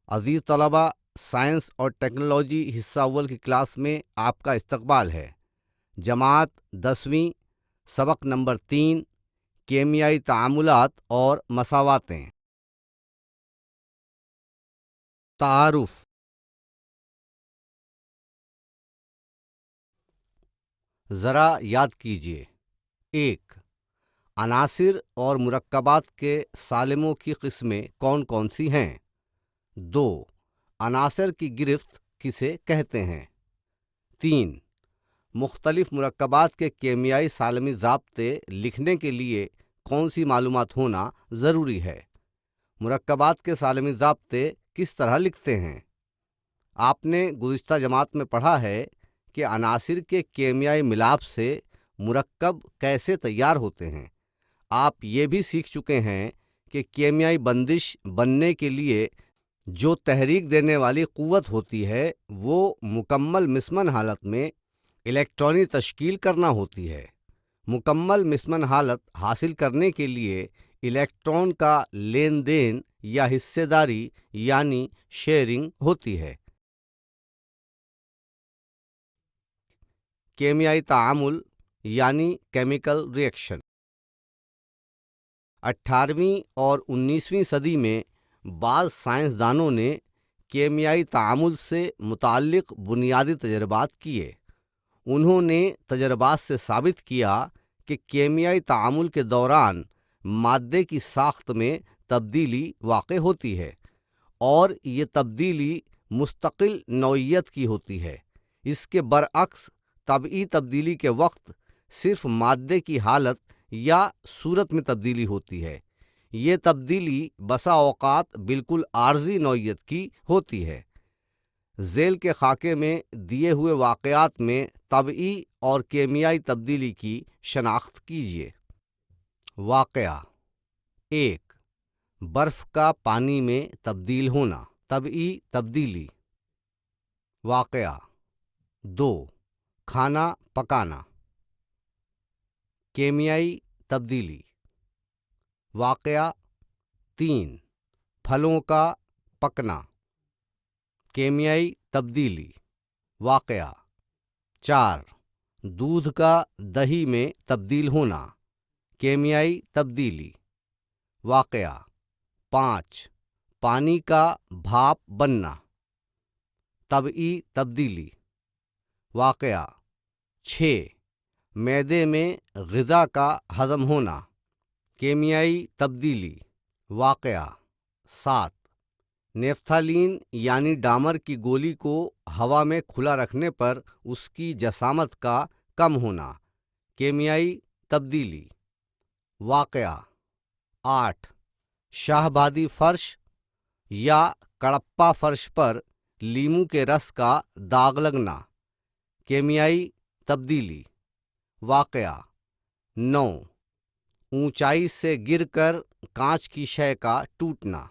عزیز طلبہ، سائنس اور ٹیکنالوجی حصہ اول کی کلاس میں آپ کا استقبال ہے۔ جماعت 10ویں، سبق نمبر 3، کیمیائی تعاملات اور مساواتیں۔ تعارف۔ ذرا یاد کیجیے: 1. عناصر اور مرکبات کے سالموں کی قسمیں کون کون سی ہیں؟ 2. عناصر کی گرفت کسے کہتے ہیں؟ 3. مختلف مرکبات کے کیمیائی سالمی ضابطے لکھنے کے لیے کون سی معلومات ہونا ضروری ہے؟ مرکبات کے سالمی ضابطے کس طرح لکھتے ہیں؟ آپ نے گزشتہ جماعت میں پڑھا ہے کہ عناصر کے کیمیائی ملاپ سے مرکب کیسے تیار ہوتے ہیں۔ آپ یہ بھی سیکھ چکے ہیں کہ کیمیائی بندش بننے کے لیے جو تحریک دینے والی قوت ہوتی ہے وہ مکمل مسمن حالت میں الیکٹرانی تشکیل کرنا ہوتی ہے۔ مکمل مسمن حالت حاصل کرنے کے لیے الیکٹران کا لین دین یا حصے داری یعنی شیئرنگ ہوتی ہے۔ کیمیائی تعامل یعنی کیمیکل ری ایکشن۔ 18ویں اور 19ویں صدی میں بعض سائنسدانوں نے کیمیائی تعامل سے متعلق بنیادی تجربات کیے۔ انہوں نے تجربات سے ثابت کیا کہ کیمیائی تعامل کے دوران مادے کی ساخت میں تبدیلی واقع ہوتی ہے اور یہ تبدیلی مستقل نوعیت کی ہوتی ہے۔ اس کے برعکس طبعی تبدیلی کے وقت صرف مادے کی حالت یا صورت میں تبدیلی ہوتی ہے۔ یہ تبدیلی بسا اوقات بالکل عارضی نوعیت کی ہوتی ہے۔ ذیل کے خاکے میں دیے ہوئے واقعات میں طبعی اور کیمیائی تبدیلی کی شناخت کیجیے۔ واقعہ 1. برف کا پانی میں تبدیل ہونا، طبعی تبدیلی۔ واقعہ 2. کھانا پکانا، کیمیائی تبدیلی۔ واقعہ 3. پھلوں کا پکنا، کیمیائی تبدیلی۔ واقعہ 4. دودھ کا دہی میں تبدیل ہونا، کیمیائی تبدیلی۔ واقعہ 5. پانی کا بھاپ بننا، طبعی تبدیلی۔ واقعہ 6. معدے میں غذا کا ہضم ہونا، کیمیائی تبدیلی۔ واقعہ 7. نیفتالین یعنی ڈامر کی گولی کو ہوا میں کھلا رکھنے پر اس کی جسامت کا کم ہونا، کیمیائی تبدیلی۔ واقعہ 8. شاہبادی فرش یا کڑپا فرش پر لیموں کے رس کا داغ لگنا، کیمیائی تبدیلی۔ واقعہ 9. اونچائی سے گر کر کانچ کی شے کا ٹوٹنا،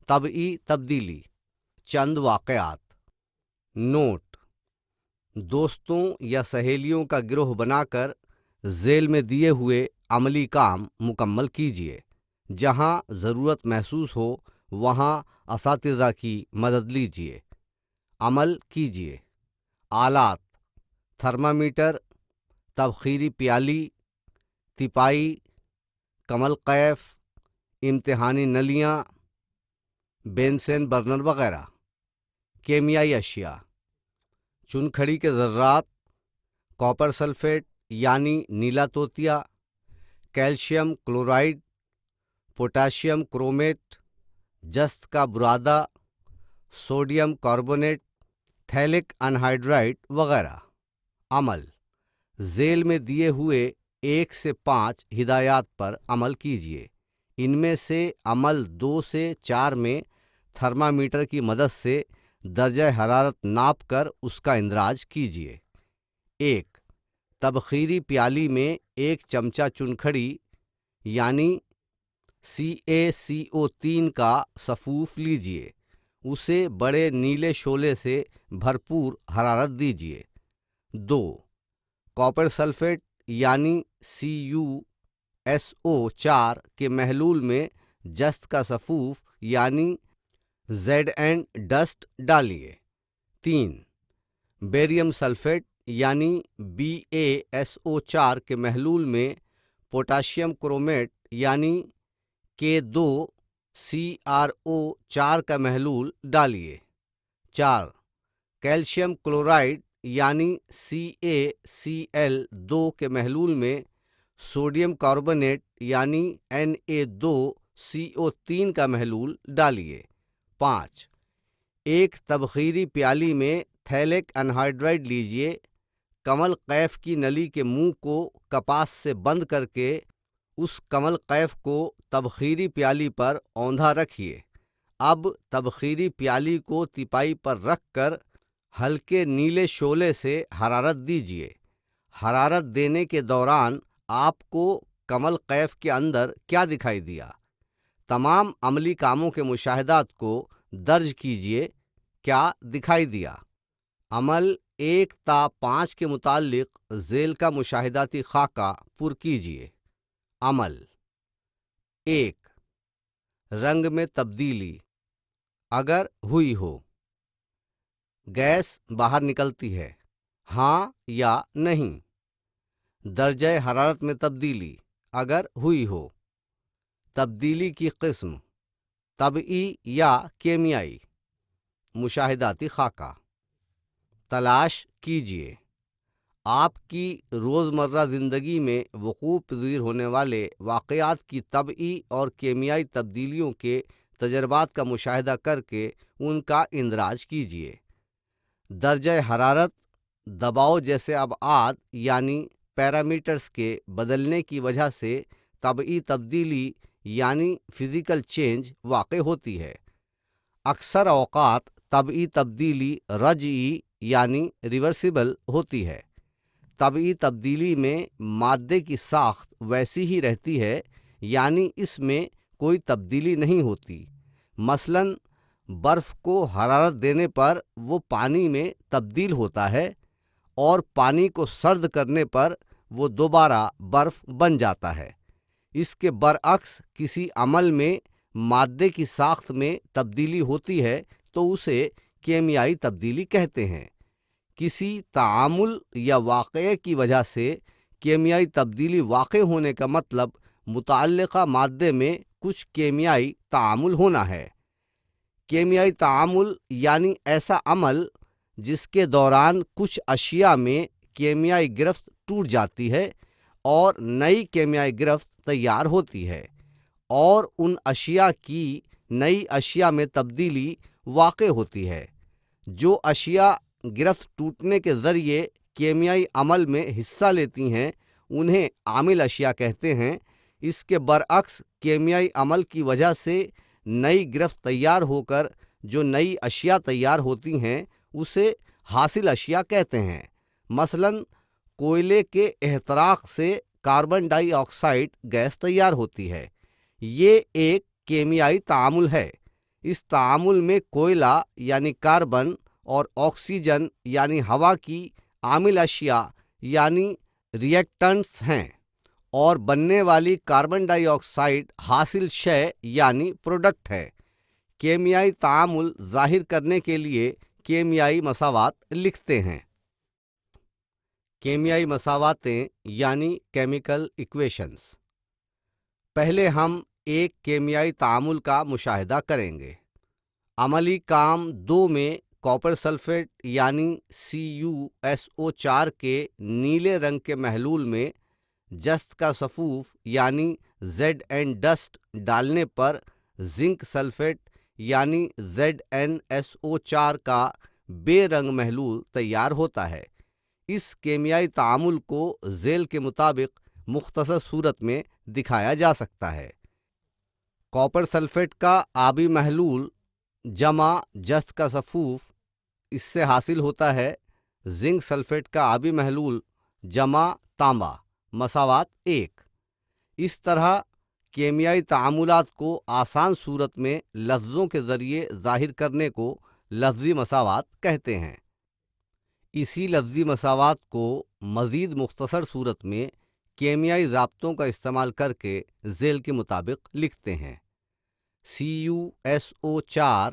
طبعی تبدیلی۔ چند واقعات۔ نوٹ: دوستوں یا سہیلیوں کا گروہ بنا کر ذیل میں دیے ہوئے عملی کام مکمل کیجیے۔ جہاں ضرورت محسوس ہو وہاں اساتذہ کی مدد لیجیے۔ عمل کیجیے۔ آلات: تھرمامیٹر، تبخیری پیالی، تیپائی، کمل قیف، امتحانی نلیاں، بینسن برنر وغیرہ۔ کیمیائی اشیاء: چنکھڑی کے ذرات، کاپر سلفیٹ یعنی نیلا توتیا، کیلشیم کلورائڈ، پوٹاشیم کرومیٹ، جست کا برادہ، سوڈیم کاربونیٹ، تھیلک انہائیڈرائڈ وغیرہ۔ عمل: ذیل میں دیے ہوئے 1 سے 5 ہدایات پر عمل کیجیے۔ ان میں سے عمل 2 سے 4 میں تھرمامیٹر کی مدد سے درجہ حرارت ناپ کر اس کا اندراج کیجیے۔ 1. تبخیری پیالی میں 1 چمچہ چنکھڑی یعنی CaCO3 کا سفوف لیجیے۔ اسے بڑے نیلے شعلے سے بھرپور حرارت دیجیے۔ 2. کاپر سلفیٹ یعنی CuSO4 کے محلول میں جست کا سفوف یعنی Z N dust ڈالیے۔ 3. Barium sulphate یعنی BaSO4 کے محلول میں پوٹاشیم کرومیٹ یعنی K2CrO4 کا محلول ڈالیے۔ 4. کیلشیم کلورائڈ یعنی CaCl2 کے محلول میں سوڈیم کاربونیٹ یعنی Na2CO3 کا محلول ڈالیے۔ 5. ایک تبخیری پیالی میں تھیلک انہائیڈرائڈ لیجیے، کمل قیف کی نلی کے منہ کو کپاس سے بند کر کے اس کمل قیف کو تبخیری پیالی پر اوندھا رکھیے۔ اب تبخیری پیالی کو تیپائی پر رکھ کر ہلکے نیلے شعلے سے حرارت دیجیے۔ حرارت دینے کے دوران آپ کو کمل قیف کے اندر کیا دکھائی دیا؟ تمام عملی کاموں کے مشاہدات کو درج کیجیے۔ کیا دکھائی دیا؟ عمل 1 تا 5 کے متعلق ذیل کا مشاہداتی خاکہ پر کیجیے۔ عمل 1. رنگ میں تبدیلی اگر ہوئی ہو، گیس باہر نکلتی ہے، ہاں یا نہیں۔ درجہ حرارت میں تبدیلی اگر ہوئی ہو۔ تبدیلی کی قسم طبعی یا کیمیائی۔ مشاہداتی خاکہ تلاش کیجیے۔ آپ کی روزمرہ زندگی میں وقوع پذیر ہونے والے واقعات کی طبعی اور کیمیائی تبدیلیوں کے تجربات کا مشاہدہ کر کے ان کا اندراج کیجیے۔ درجہ حرارت، دباؤ جیسے ابعاد یعنی پیرامیٹرز کے بدلنے کی وجہ سے طبعی تبدیلی یعنی فزیکل چینج واقع ہوتی ہے۔ اکثر اوقات طبعی تبدیلی رجعی یعنی ریورسیبل ہوتی ہے۔ طبعی تبدیلی میں مادے کی ساخت ویسی ہی رہتی ہے، یعنی اس میں کوئی تبدیلی نہیں ہوتی۔ مثلاً برف کو حرارت دینے پر وہ پانی میں تبدیل ہوتا ہے اور پانی کو سرد کرنے پر وہ دوبارہ برف بن جاتا ہے۔ اس کے برعکس کسی عمل میں مادے کی ساخت میں تبدیلی ہوتی ہے تو اسے کیمیائی تبدیلی کہتے ہیں۔ کسی تعامل یا واقعے کی وجہ سے کیمیائی تبدیلی واقع ہونے کا مطلب متعلقہ مادے میں کچھ کیمیائی تعامل ہونا ہے۔ کیمیائی تعامل یعنی ایسا عمل جس کے دوران کچھ اشیاء میں کیمیائی گرفت ٹوٹ جاتی ہے اور نئی کیمیائی گرفت تیار ہوتی ہے، اور ان اشیاء کی نئی اشیاء میں تبدیلی واقع ہوتی ہے۔ جو اشیاء گرفت ٹوٹنے کے ذریعے کیمیائی عمل میں حصہ لیتی ہیں انہیں عامل اشیاء کہتے ہیں۔ اس کے برعکس کیمیائی عمل کی وجہ سے نئی گرفت تیار ہو کر جو نئی اشیاء تیار ہوتی ہیں اسے حاصل اشیاء کہتے ہیں۔ مثلاً کوئلے کے احتراق سے کاربن ڈائی آکسائڈ گیس تیار ہوتی ہے۔ یہ ایک کیمیائی تعامل ہے۔ اس تعامل میں کوئلہ یعنی کاربن اور آکسیجن یعنی ہوا کی عامل اشیاء یعنی ریئیکٹنٹس ہیں، اور بننے والی کاربن ڈائی آکسائڈ حاصل شے یعنی پروڈکٹ ہے۔ کیمیائی تعامل ظاہر کرنے کے لیے کیمیائی مساوات لکھتے ہیں۔ کیمیائی مساواتیں یعنی کیمیکل ایکویشنز۔ پہلے ہم ایک کیمیائی تعامل کا مشاہدہ کریں گے۔ عملی کام 2 میں کاپر سلفیٹ یعنی CuSO4 کے نیلے رنگ کے محلول میں جست کا صفوف یعنی Zn ڈسٹ ڈالنے پر زنک سلفیٹ یعنی ZnSO4 کا بے رنگ محلول تیار ہوتا ہے۔ اس کیمیائی تعامل کو ذیل کے مطابق مختصر صورت میں دکھایا جا سکتا ہے۔ کاپر سلفیٹ کا آبی محلول جمع جست کا صفوف، اس سے حاصل ہوتا ہے زنک سلفیٹ کا آبی محلول جمع تانبا، مساوات 1۔ اس طرح کیمیائی تعاملات کو آسان صورت میں لفظوں کے ذریعے ظاہر کرنے کو لفظی مساوات کہتے ہیں۔ اسی لفظی مساوات کو مزید مختصر صورت میں کیمیائی ضابطوں کا استعمال کر کے ذیل کے مطابق لکھتے ہیں۔ CuSO4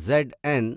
ZN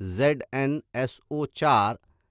ZnSO4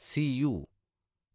Cu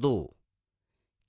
2।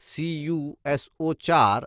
CuSO4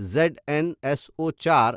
ZnSO4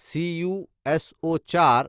CuSO4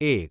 1.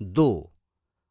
2.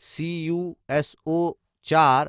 CuSO4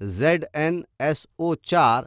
ZnSO4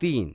3.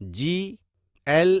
G, L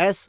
S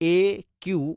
AQ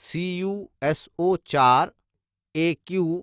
CuSO4 AQ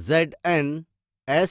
ZnS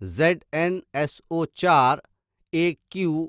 ZnSO4 AQ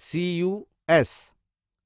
CuS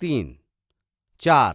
3। 4.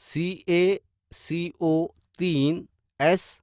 CaCO3S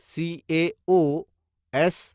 CaOS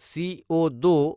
CO2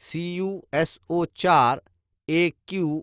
CuSO4 AQ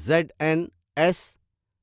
ZnS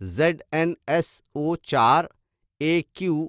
ZnSO4 AQ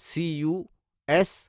CuS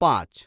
5।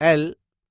L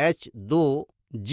H2G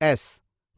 S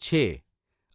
6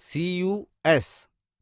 CuS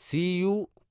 Cu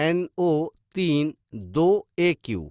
NO3 2AQ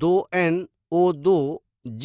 2NO2G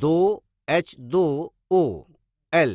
2H2OL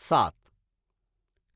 7।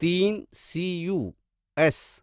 3CuS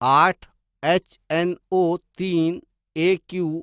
8HNO3AQ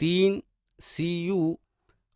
3Cu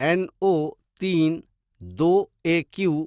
NO3 2AQ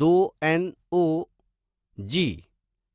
2NOG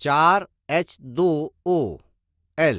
4H2OL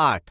8।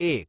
1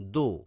2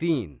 3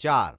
4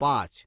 5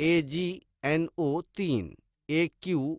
AgNO3 AQ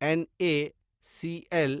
NaClAQ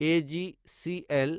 AgCl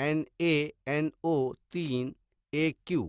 NaNO3 AQ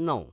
9।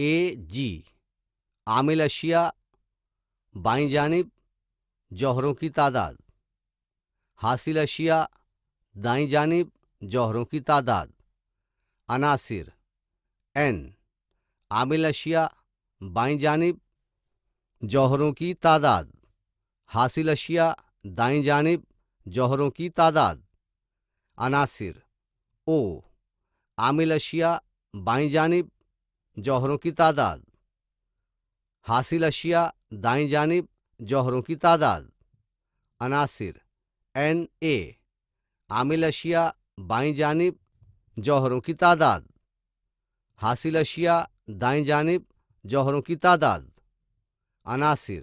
AG عامل اشیاء بائیں جانب جوہروں کی تعداد، حاصل اشیاء دائیں جانب جوہروں کی تعداد۔ عناصر N عامل اشیاء بائیں جانب جوہروں کی تعداد، حاصل اشیاء دائیں جانب جوہروں کی تعداد۔ عناصر O عامل اشیاء بائیں جانب جوہروں کی تعداد، حاصل اشیاء دائیں جانب جوہروں کی تعداد۔ عناصر Na عامل اشیاء بائیں جانب جوہروں کی تعداد، حاصل اشیاء دائیں جانب جوہروں کی تعداد۔ عناصر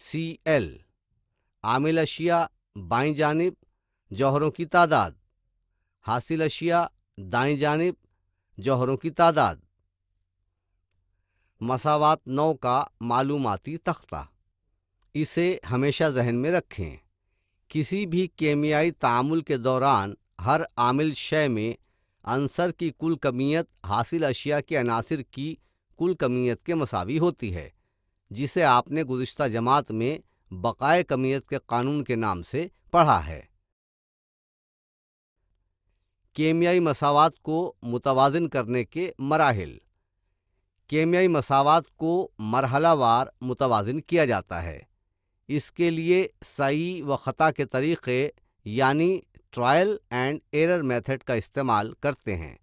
Cl عامل اشیاء بائیں جانب جوہروں کی تعداد، حاصل اشیاء دائیں جانب جوہروں کی تعداد۔ مساوات نو کا معلوماتی تختہ، اسے ہمیشہ ذہن میں رکھیں۔ کسی بھی کیمیائی تعامل کے دوران ہر عامل شے میں عنصر کی کل کمیت حاصل اشیاء کے عناصر کی کل کمیت کے مساوی ہوتی ہے، جسے آپ نے گزشتہ جماعت میں بقائے کمیت کے قانون کے نام سے پڑھا ہے۔ کیمیائی مساوات کو متوازن کرنے کے مراحل۔ کیمیائی مساوات کو مرحلہ وار متوازن کیا جاتا ہے۔ اس کے لیے صحیح و خطا کے طریقے یعنی ٹرائل اینڈ ایرر میتھڈ کا استعمال کرتے ہیں۔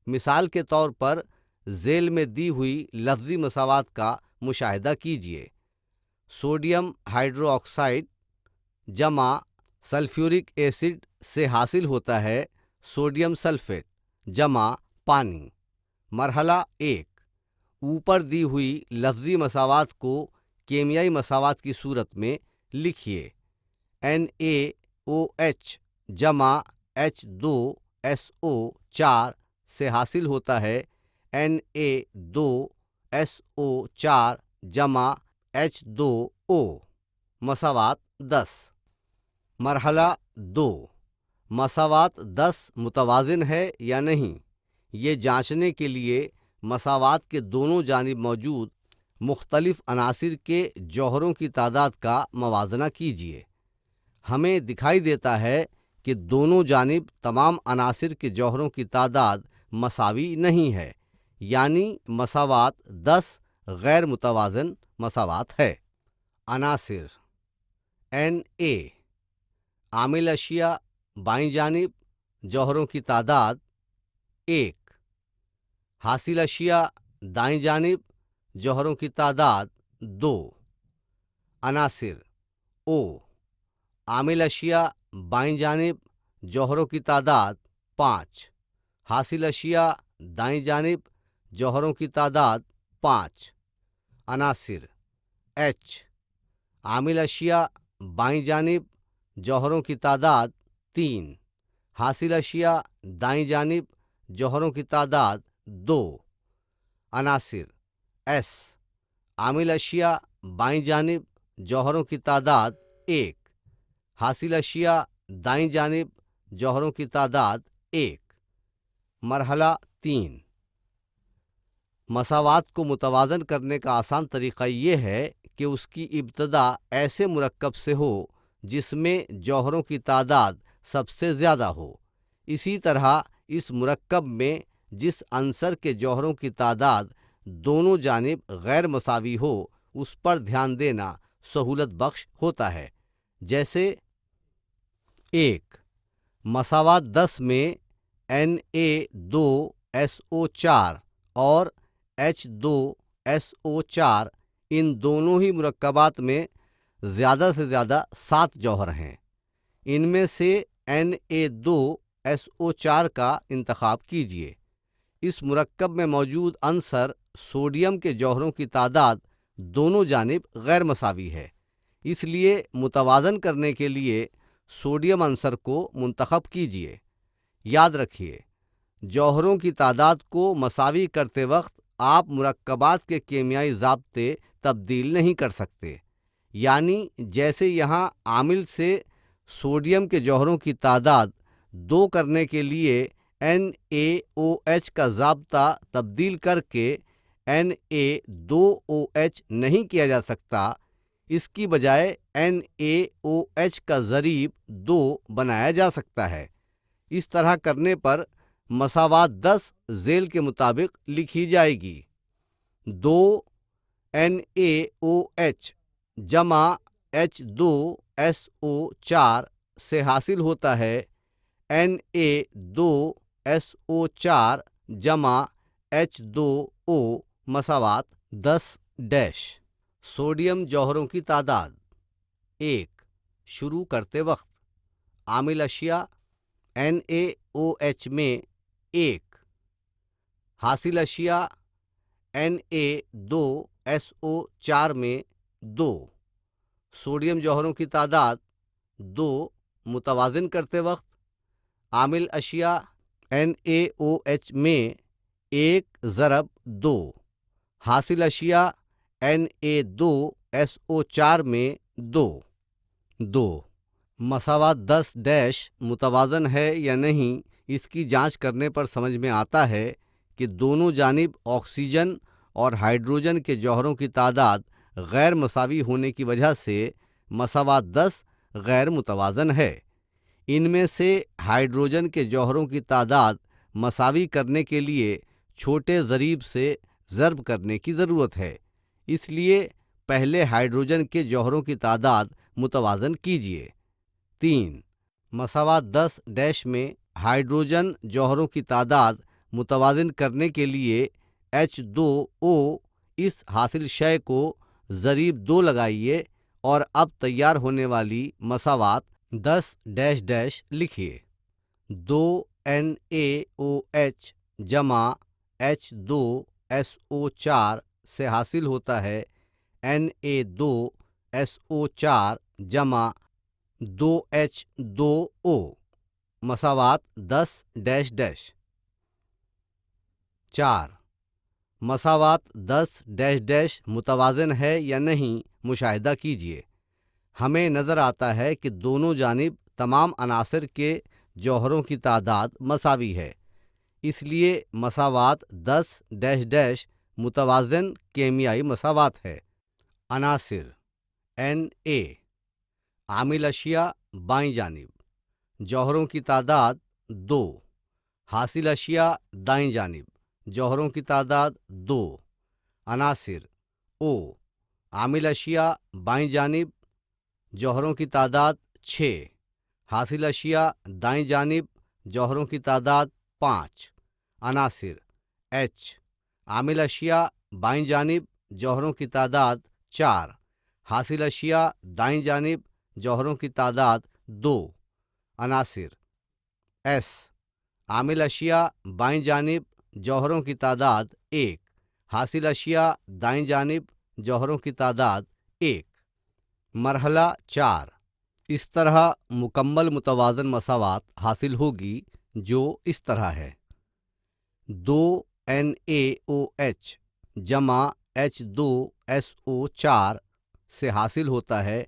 مثال کے طور پر ذیل میں دی ہوئی لفظی مساوات کا مشاہدہ کیجیے۔ سوڈیم ہائیڈرو آکسائڈ جمع سلفیورک ایسڈ سے حاصل ہوتا ہے سوڈیم سلفیٹ جمع پانی۔ مرحلہ 1، اوپر دی ہوئی لفظی مساوات کو کیمیائی مساوات کی صورت میں لکھیے۔ NaOH جمع H2SO4 سے حاصل ہوتا ہے Na2SO4 جمع H2O۔ مساوات 10۔ مرحلہ 2، مساوات 10 متوازن ہے یا نہیں، یہ جانچنے کے لیے مساوات کے دونوں جانب موجود مختلف عناصر کے جوہروں کی تعداد کا موازنہ کیجیے۔ ہمیں دکھائی دیتا ہے کہ دونوں جانب تمام عناصر کے جوہروں کی تعداد مساوی نہیں ہے، یعنی مساوات 10 غیر متوازن مساوات ہے۔ عناصر Na عامل اشیاء بائیں جانب جوہروں کی تعداد 1، حاصل اشیاء دائیں جانب جوہروں کی تعداد 2۔ عناصر O عامل اشیاء بائیں جانب جوہروں کی تعداد 5، حاصل اشیاء دائیں جانب جوہروں کی تعداد 5۔ عناصر H عامل اشیاء بائیں جانب جوہروں کی تعداد 3، حاصل اشیاء دائیں جانب جوہروں کی تعداد 2۔ عناصر S عامل اشیاء بائیں جانب جوہروں کی تعداد 1، حاصل اشیاء دائیں جانب جوہروں کی تعداد 1۔ مرحلہ 3، مساوات کو متوازن کرنے کا آسان طریقہ یہ ہے کہ اس کی ابتدا ایسے مرکب سے ہو جس میں جوہروں کی تعداد سب سے زیادہ ہو۔ اسی طرح اس مرکب میں جس عنصر کے جوہروں کی تعداد دونوں جانب غیر مساوی ہو اس پر دھیان دینا سہولت بخش ہوتا ہے۔ جیسے 1، مساوات 10 میں Na2SO4 اور H2SO4 ان دونوں ہی مرکبات میں زیادہ سے زیادہ 7 جوہر ہیں۔ ان میں سے Na2SO4 کا انتخاب کیجیے۔ اس مرکب میں موجود عنصر سوڈیم کے جوہروں کی تعداد دونوں جانب غیر مساوی ہے، اس لیے متوازن کرنے کے لیے سوڈیم عنصر کو منتخب کیجیے۔ یاد رکھیے، جوہروں کی تعداد کو مساوی کرتے وقت آپ مرکبات کے کیمیائی ضابطے تبدیل نہیں کر سکتے، یعنی جیسے یہاں عامل سے سوڈیم کے جوہروں کی تعداد 2 کرنے کے لیے NaOH کا ضابطہ تبدیل کر کے Na2OH نہیں کیا جا سکتا، اس کی بجائے NaOH کا ضریب 2 بنایا جا سکتا ہے۔ اس طرح کرنے پر مساوات 10 ذیل کے مطابق لکھی جائے گی۔ 2NaOH جمع H2SO4 سے حاصل ہوتا ہے Na2SO4 جمع H2O مساوات 10 سوڈیم جوہروں کی تعداد۔ 1 شروع کرتے وقت عامل اشیاء NaOH میں 1، حاصل اشیاء Na2SO4 میں 2۔ سوڈیم جوہروں کی تعداد 2 متوازن کرتے وقت عامل اشیاء NaOH میں 1 ضرب 2، حاصل اشیاء Na2SO4 میں 2۔ مساوات 10 متوازن ہے یا نہیں، اس کی جانچ کرنے پر سمجھ میں آتا ہے کہ دونوں جانب آکسیجن اور ہائیڈروجن کے جوہروں کی تعداد غیر مساوی ہونے کی وجہ سے مساوات 10 غیر متوازن ہے۔ ان میں سے ہائیڈروجن کے جوہروں کی تعداد مساوی کرنے کے لیے چھوٹے ضریب سے ضرب کرنے کی ضرورت ہے، اس لیے پہلے ہائیڈروجن کے جوہروں کی تعداد متوازن کیجیے۔ 3 مساوات 10 میں ہائیڈروجن جوہروں کی تعداد متوازن کرنے کے لیے H2O اس حاصل شے کو ضریب 2 لگائیے اور اب تیار ہونے والی مساوات 10 لکھیے۔ 2NaOH جمع H2SO4 سے حاصل ہوتا ہے Na2SO4 جمع 2H2O مساوات 10 4 مساوات 10 متوازن ہے یا نہیں مشاہدہ کیجیے۔ ہمیں نظر آتا ہے کہ دونوں جانب تمام عناصر کے جوہروں کی تعداد مساوی ہے، اس لیے مساوات 10 متوازن کیمیائی مساوات ہے۔ عناصر Na عامل اشیاء بائیں جانب، جوہروں کی تعداد 2، حاصل اشیاء دائیں جانب، جوہروں کی تعداد 2۔ عناصر O عامل اشیاء بائیں جانب، جوہروں کی تعداد 6، حاصل اشیاء دائیں جانب، جوہروں کی تعداد 5۔ عناصر H عامل اشیاء بائیں جانب، جوہروں کی تعداد 4، حاصل اشیاء دائیں جانب، جوہروں کی تعداد 2۔ عناصر S عامل اشیاء بائیں جانب، جوہروں کی تعداد 1، حاصل اشیاء دائیں جانب، جوہروں کی تعداد 1۔ مرحلہ 4 اس طرح مکمل متوازن مساوات حاصل ہوگی، جو اس طرح ہے۔ 2NaOH جمع H2SO4 سے حاصل ہوتا ہے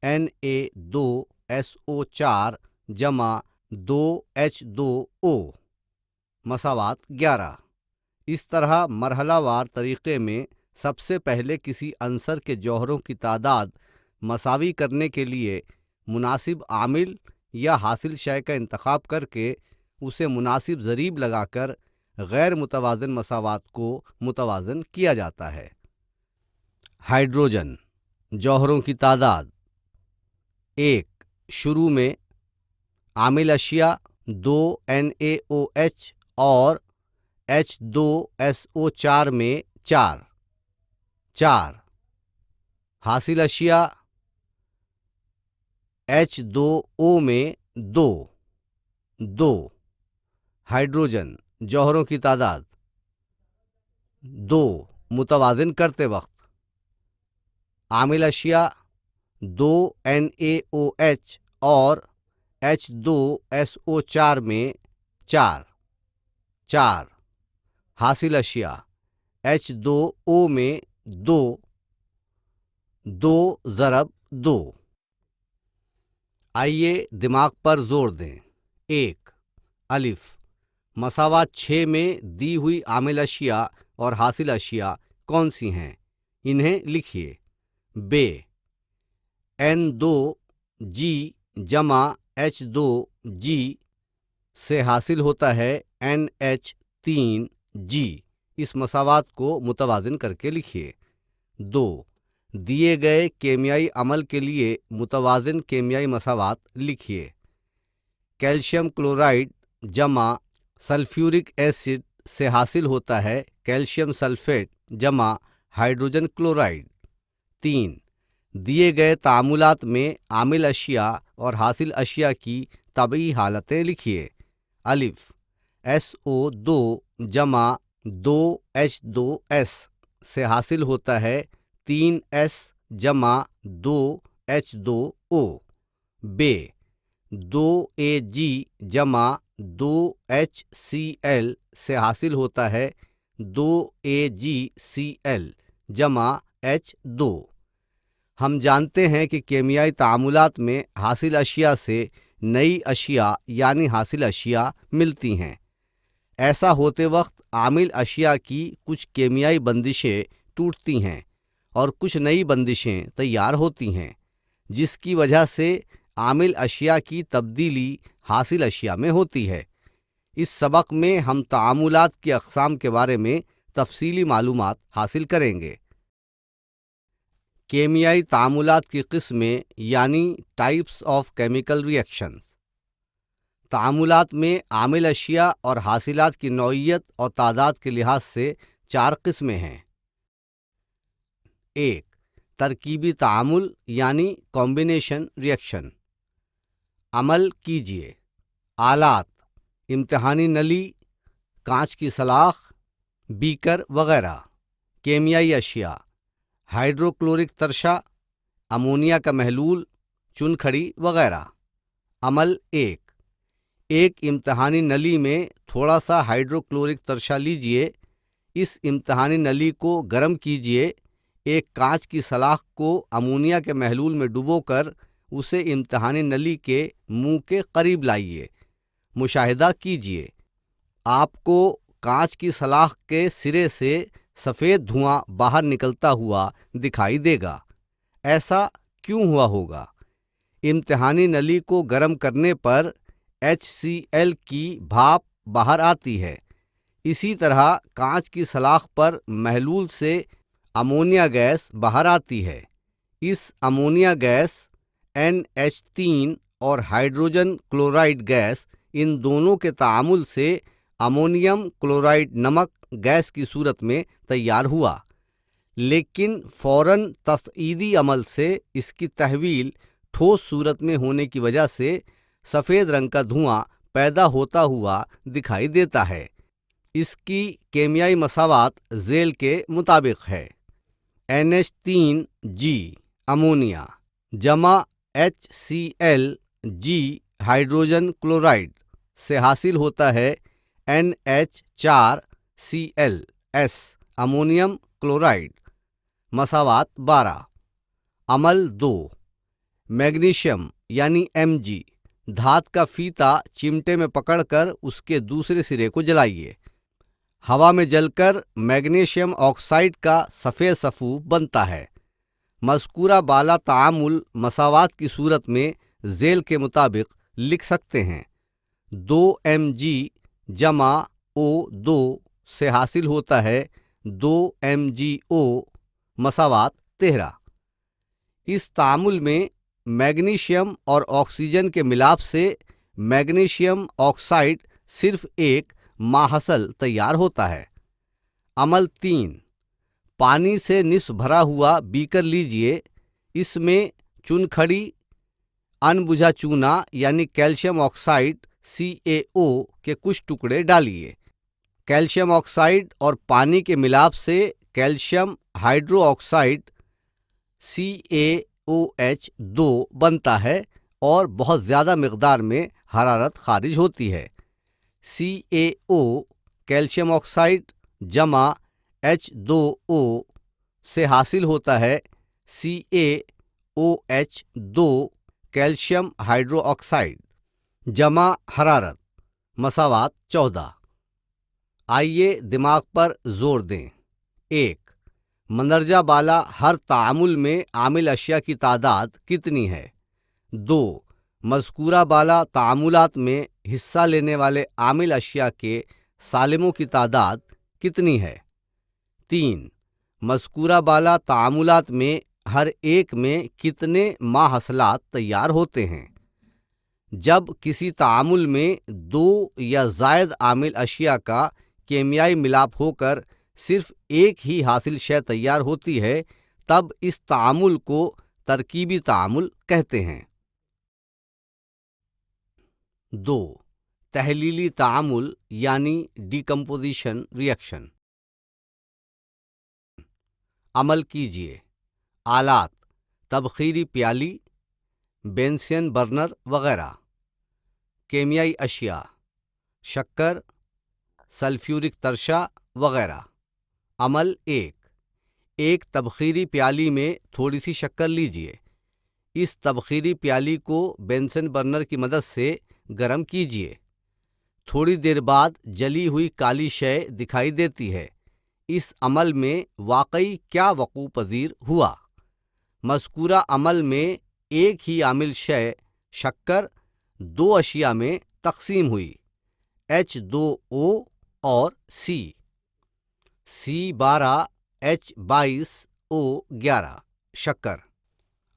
Na2SO4 جمع 2H2O مساوات 11۔ اس طرح مرحلہ وار طریقے میں سب سے پہلے کسی عنصر کے جوہروں کی تعداد مساوی کرنے کے لیے مناسب عامل یا حاصل شے کا انتخاب کر کے اسے مناسب ضریب لگا کر غیر متوازن مساوات کو متوازن کیا جاتا ہے۔ ہائیڈروجن جوہروں کی تعداد۔ 1 شروع میں عامل اشیاء 2NaOH اور H2SO4 میں 4 حاصل اشیاء H2O میں 2 ہائیڈروجن جوہروں کی تعداد 2 متوازن کرتے وقت عامل اشیاء 2NaOH اور H2SO4 میں 4 حاصل اشیاء H2O میں 2 ضرب 2۔ آئیے دماغ پر زور دیں۔ 1 الف مساوات 6 میں دی ہوئی عامل اشیاء اور حاصل اشیاء کون سی ہیں؟ انہیں لکھیے۔ ب N2G جمع H2G سے حاصل ہوتا ہے NH3G۔ اس مساوات کو متوازن کر کے لکھیے۔ 2 دیے گئے کیمیائی عمل کے لیے متوازن کیمیائی مساوات لکھیے۔ کیلشیم کلورائڈ جمع سلفیورک ایسڈ سے حاصل ہوتا ہے کیلشیم سلفیٹ جمع ہائیڈروجن کلورائڈ۔ 3 دیے گئے تعاملات میں عامل اشیاء اور حاصل اشیاء کی طبعی حالتیں لکھیے۔ الف SO2 جمع 2H2S سے حاصل ہوتا ہے 3S جمع 2H2O۔ ب 2Ag جمع 2HCl سے حاصل ہوتا ہے 2AgCl جمع H2۔ ہم جانتے ہیں کہ کیمیائی تعاملات میں حاصل اشیاء سے نئی اشیاء یعنی حاصل اشیاء ملتی ہیں۔ ایسا ہوتے وقت عامل اشیاء کی کچھ کیمیائی بندشیں ٹوٹتی ہیں اور کچھ نئی بندشیں تیار ہوتی ہیں، جس کی وجہ سے عامل اشیاء کی تبدیلی حاصل اشیاء میں ہوتی ہے۔ اس سبق میں ہم تعاملات کی اقسام کے بارے میں تفصیلی معلومات حاصل کریں گے۔ کیمیائی تعاملات کی قسمیں یعنی ٹائپس آف کیمیکل ریئیکشنز۔ تعاملات میں عامل اشیاء اور حاصلات کی نوعیت اور تعداد کے لحاظ سے 4 قسمیں ہیں۔ 1 ترکیبی تعامل یعنی کمبینیشن ریئیکشن۔ عمل کیجیے۔ آلات: امتحانی نلی، کانچ کی سلاخ، بیکر وغیرہ۔ کیمیائی اشیاء: ہائیڈروکلورک ترشا، امونیا کا محلول، چنکھڑی وغیرہ۔ عمل 1 ایک امتحانی نلی میں تھوڑا سا ہائیڈروکلورک ترشا لیجئے، اس امتحانی نلی کو گرم کیجئے، ایک کانچ کی سلاخ کو امونیا کے محلول میں ڈبو کر اسے امتحانی نلی کے منہ کے قریب لائیے۔ مشاہدہ کیجئے، آپ کو کانچ کی سلاخ کے سرے سے سفید دھواں باہر نکلتا ہوا دکھائی دے گا۔ ایسا کیوں ہوا ہوگا؟ امتحانی نلی کو گرم کرنے پر HCl کی بھاپ باہر آتی ہے۔ اسی طرح کانچ کی سلاخ پر محلول سے امونیا گیس باہر آتی ہے۔ اس امونیا گیس NH3 اور ہائیڈروجن کلورائڈ گیس، ان دونوں کے تعامل سے امونیم کلورائڈ نمک گیس کی صورت میں تیار ہوا، لیکن فوراً تصعیدی عمل سے اس کی تحویل ٹھوس صورت میں ہونے کی وجہ سے سفید رنگ کا دھواں پیدا ہوتا ہوا دکھائی دیتا ہے۔ اس کی کیمیائی مساوات ذیل کے مطابق ہے۔ NH3G امونیا جمع HCl ہائیڈروجن کلورائڈ سے حاصل ہوتا ہے NH4Cl امونیم کلورائڈ۔ مساوات 12۔ عمل 2 میگنیشیم یعنی Mg دھات کا فیتہ چمٹے میں پکڑ کر اس کے دوسرے سرے کو جلائیے۔ ہوا میں جل کر میگنیشیم آکسائڈ کا سفید صفو بنتا ہے۔ مذکورہ بالا تعامل مساوات کی صورت میں ذیل کے مطابق لکھ سکتے ہیں۔ 2Mg جمع O2 سے حاصل ہوتا ہے 2MgO مساوات 13۔ اس تعامل میں میگنیشیم اور آکسیجن کے ملاپ سے میگنیشیم آکسائڈ صرف ایک ماحصل تیار ہوتا ہے۔ عمل 3 پانی سے نصف بھرا ہوا بیکر لیجئے، اس میں چنکھڑی ان بجھا چونا یعنی کیلشیم آکسائڈ CaO کے کچھ ٹکڑے ڈالیے۔ کیلشیم آکسائڈ اور پانی کے ملاپ سے کیلشیم ہائیڈرو آکسائڈ CaOH2 بنتا ہے اور بہت زیادہ مقدار میں حرارت خارج ہوتی ہے۔ CaO کیلشیم آکسائڈ جمع H2O سے حاصل ہوتا ہے CaOH2 کیلشیم ہائیڈرو آکسائڈ جمع حرارت۔ مساوات 14۔ آئیے دماغ پر زور دیں۔ 1. مندرجہ بالا ہر تعامل میں عامل اشیاء کی تعداد کتنی ہے؟ 2. مذکورہ بالا تعاملات میں حصہ لینے والے عامل اشیاء کے سالموں کی تعداد کتنی ہے؟ 3. مذکورہ بالا تعاملات میں ہر ایک میں کتنے ماحصلات تیار ہوتے ہیں؟ جب کسی تعامل میں 2 یا زائد عامل اشیاء کا کیمیائی ملاپ ہو کر صرف ایک ہی حاصل شے تیار ہوتی ہے تب اس تعامل کو ترکیبی تعامل کہتے ہیں۔ 2. تحلیلی تعامل یعنی ڈیکمپوزیشن ریئیکشن۔ عمل کیجیے۔ آلات: تبخیری پیالی، بینسین برنر وغیرہ۔ کیمیائی اشیاء: شکر، سلفیورک ترشہ وغیرہ۔ عمل 1. ایک تبخیری پیالی میں تھوڑی سی شکر لیجیے۔ اس تبخیری پیالی کو بینسن برنر کی مدد سے گرم کیجیے۔ تھوڑی دیر بعد جلی ہوئی کالی شے دکھائی دیتی ہے۔ اس عمل میں واقعی کیا وقوع پذیر ہوا؟ مذکورہ عمل میں ایک ہی عامل شے شکر 2 اشیاء میں تقسیم ہوئی، H2O اور C12 H22O11 شکر۔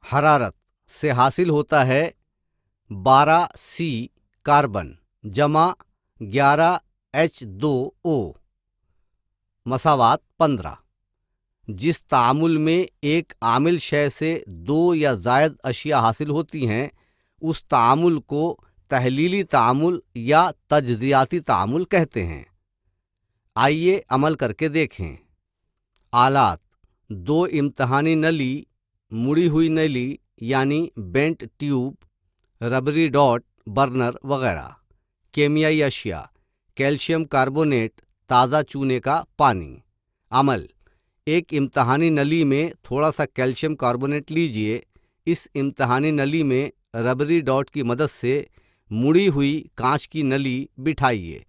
حرارت سے حاصل ہوتا ہے 12 C کاربن جمع 11 H2O مساوات 15۔ جس تعامل میں ایک عامل شے سے 2 یا زائد اشیاء حاصل ہوتی ہیں اس تعامل کو تحلیلی تعامل یا تجزیاتی تعامل کہتے ہیں۔ آئیے عمل کر کے دیکھیں۔ آلات: 2 امتحانی نلی، مڑی ہوئی نلی یعنی بینٹ ٹیوب، ربری ڈاٹ، برنر وغیرہ۔ کیمیائی اشیاء: کیلشیم کاربونیٹ، تازہ چونے کا پانی۔ عمل: ایک امتحانی نلی میں تھوڑا سا کیلشیم کاربونیٹ لیجیے۔ اس امتحانی نلی میں ربری ڈاٹ کی مدد سے مڑی ہوئی کانچ کی نلی بٹھائیے۔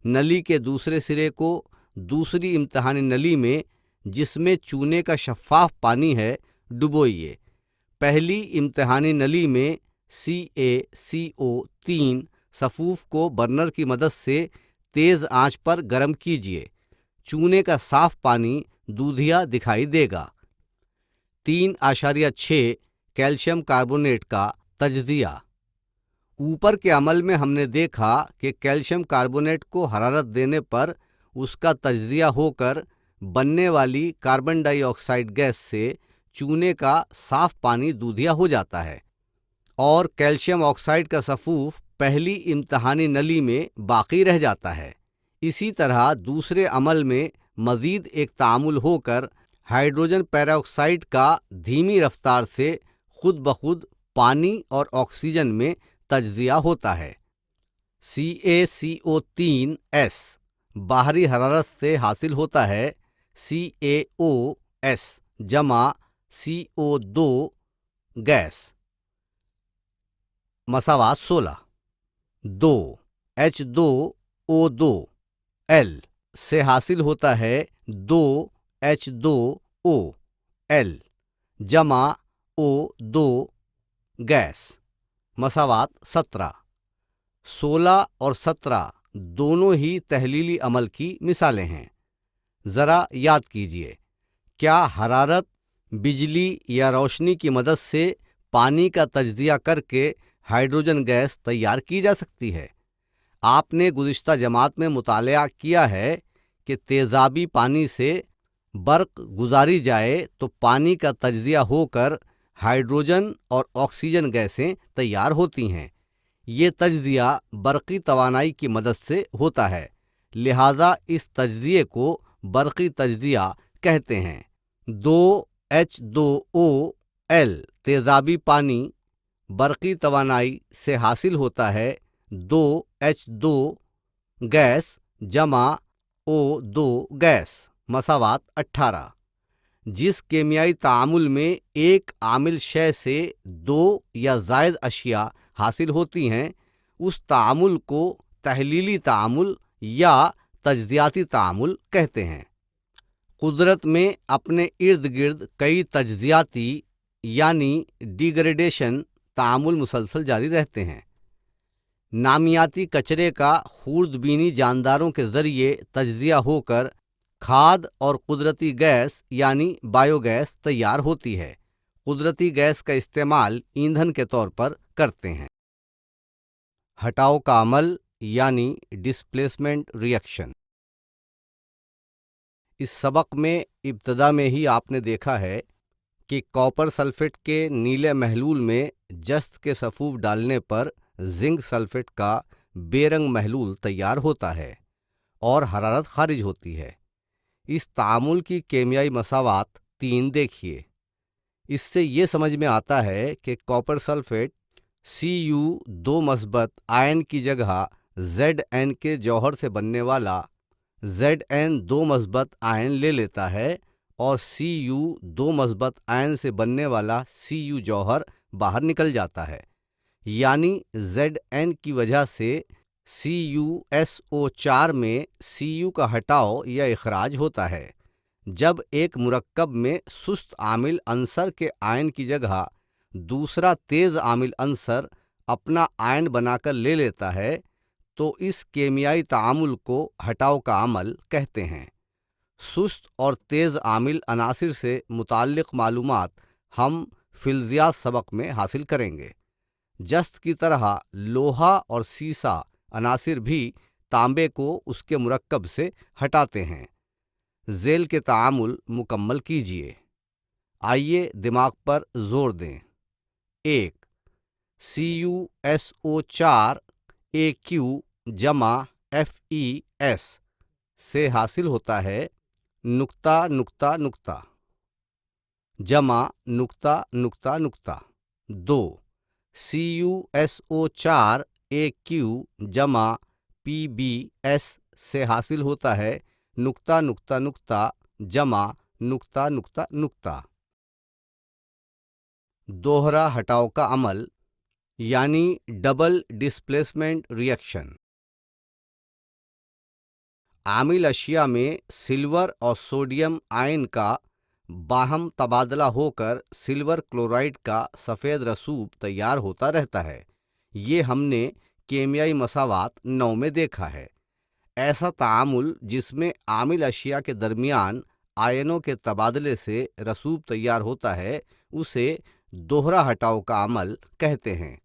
نلی کے دوسرے سرے کو دوسری امتحانی نلی میں جس میں چونے کا شفاف پانی ہے ڈبوئیے۔ پہلی امتحانی نلی میں CaCO3 صفوف کو برنر کی مدد سے تیز آنچ پر گرم کیجیے۔ چونے کا صاف پانی دودھیا دکھائی دے گا۔ 3.6 کیلشیم کاربونیٹ کا تجزیہ۔ اوپر کے عمل میں ہم نے دیکھا کہ کیلشیم کاربونیٹ کو حرارت دینے پر اس کا تجزیہ ہو کر بننے والی کاربن ڈائی آکسائیڈ گیس سے چونے کا صاف پانی دودھیا ہو جاتا ہے اور کیلشیم آکسائیڈ کا صفوف پہلی امتحانی نلی میں باقی رہ جاتا ہے۔ اسی طرح دوسرے عمل میں مزید ایک تعامل ہو کر ہائیڈروجن پیرا آکسائڈ کا دھیمی رفتار سے خود بخود پانی اور آکسیجن میں تجزیہ ہوتا ہے۔ CaCO3S باہری حرارت سے حاصل ہوتا ہے CaOS جمع CO2 گیس مساوات 16۔ 2 H2O2L سے حاصل ہوتا ہے 2 H2O جمع O2 گیس مساوات 17۔ 16 اور 17 دونوں ہی تحلیلی عمل کی مثالیں ہیں۔ ذرا یاد کیجیے، کیا حرارت بجلی یا روشنی کی مدد سے پانی کا تجزیہ کر کے ہائیڈروجن گیس تیار کی جا سکتی ہے؟ آپ نے گزشتہ جماعت میں مطالعہ کیا ہے کہ تیزابی پانی سے برق گزاری جائے تو پانی کا تجزیہ ہو کر ہائیڈروجن اور آکسیجن گیسیں تیار ہوتی ہیں۔ یہ تجزیہ برقی توانائی کی مدد سے ہوتا ہے، لہذا اس تجزیے کو برقی تجزیہ کہتے ہیں۔ 2 H2OL تیزابی پانی برقی توانائی سے حاصل ہوتا ہے 2 H2 گیس جمع O2 گیس مساوات 18۔ جس کیمیائی تعامل میں ایک عامل شے سے 2 یا زائد اشیاء حاصل ہوتی ہیں اس تعامل کو تحلیلی تعامل یا تجزیاتی تعامل کہتے ہیں۔ قدرت میں اپنے ارد گرد کئی تجزیاتی یعنی ڈیگریڈیشن تعامل مسلسل جاری رہتے ہیں۔ نامیاتی کچرے کا خوردبینی جانداروں کے ذریعے تجزیہ ہو کر کھاد اور قدرتی گیس یعنی بایو گیس تیار ہوتی ہے۔ قدرتی گیس کا استعمال ایندھن کے طور پر کرتے ہیں۔ ہٹاؤ کا عمل یعنی ڈسپلیسمنٹ ری ایکشن۔ اس سبق میں ابتدا میں ہی آپ نے دیکھا ہے کہ کاپر سلفیٹ کے نیلے محلول میں جست کے سفوف ڈالنے پر زنک سلفیٹ کا بے رنگ محلول تیار ہوتا ہے اور حرارت خارج ہوتی ہے۔ اس تعامل کی کیمیائی مساوات 3 دیکھیے۔ اس سے یہ سمجھ میں آتا ہے کہ کاپر سلفیٹ Cu2 مثبت آئن کی جگہ Zn کے جوہر سے بننے والا Zn2 مثبت آئن لے لیتا ہے اور Cu2 مثبت آئن سے بننے والا Cu جوہر باہر نکل جاتا ہے، یعنی Zn کی وجہ سے CuSO4 میں Cu کا ہٹاؤ یا اخراج ہوتا ہے۔ جب ایک مرکب میں سست عامل عنصر کے آئن کی جگہ دوسرا تیز عامل عنصر اپنا آئن بنا کر لے لیتا ہے تو اس کیمیائی تعامل کو ہٹاؤ کا عمل کہتے ہیں۔ سست اور تیز عامل عناصر سے متعلق معلومات ہم فلزیات سبق میں حاصل کریں گے۔ جست کی طرح لوہا اور سیسہ عناصر بھی تانبے کو اس کے مرکب سے ہٹاتے ہیں۔ ذیل کے تعامل مکمل کیجیے۔ آئیے دماغ پر زور دیں۔ 1. CuSO4 جمع FeS سے حاصل ہوتا ہے نقطہ نقطہ نقطہ جمع نقطہ نقطہ نقطہ۔ 2. CuSO4 جمع PbS سے حاصل ہوتا ہے نقطہ نقطہ نقطہ جمع نقطہ نقطہ نقطہ۔ دوہرا ہٹاؤ کا عمل یعنی ڈبل ڈسپلیسمنٹ ری ایکشن۔ عامل اشیاء میں سلور اور سوڈیم آئن کا باہم تبادلہ ہو کر سلور کلورائڈ کا سفید رسوب تیار ہوتا رہتا ہے۔ یہ ہم نے کیمیائی مساوات 9 میں دیکھا ہے۔ ایسا تعامل جس میں عامل اشیاء کے درمیان آئنوں کے تبادلے سے رسوب تیار ہوتا ہے اسے دوہرا ہٹاؤ کا عمل کہتے ہیں۔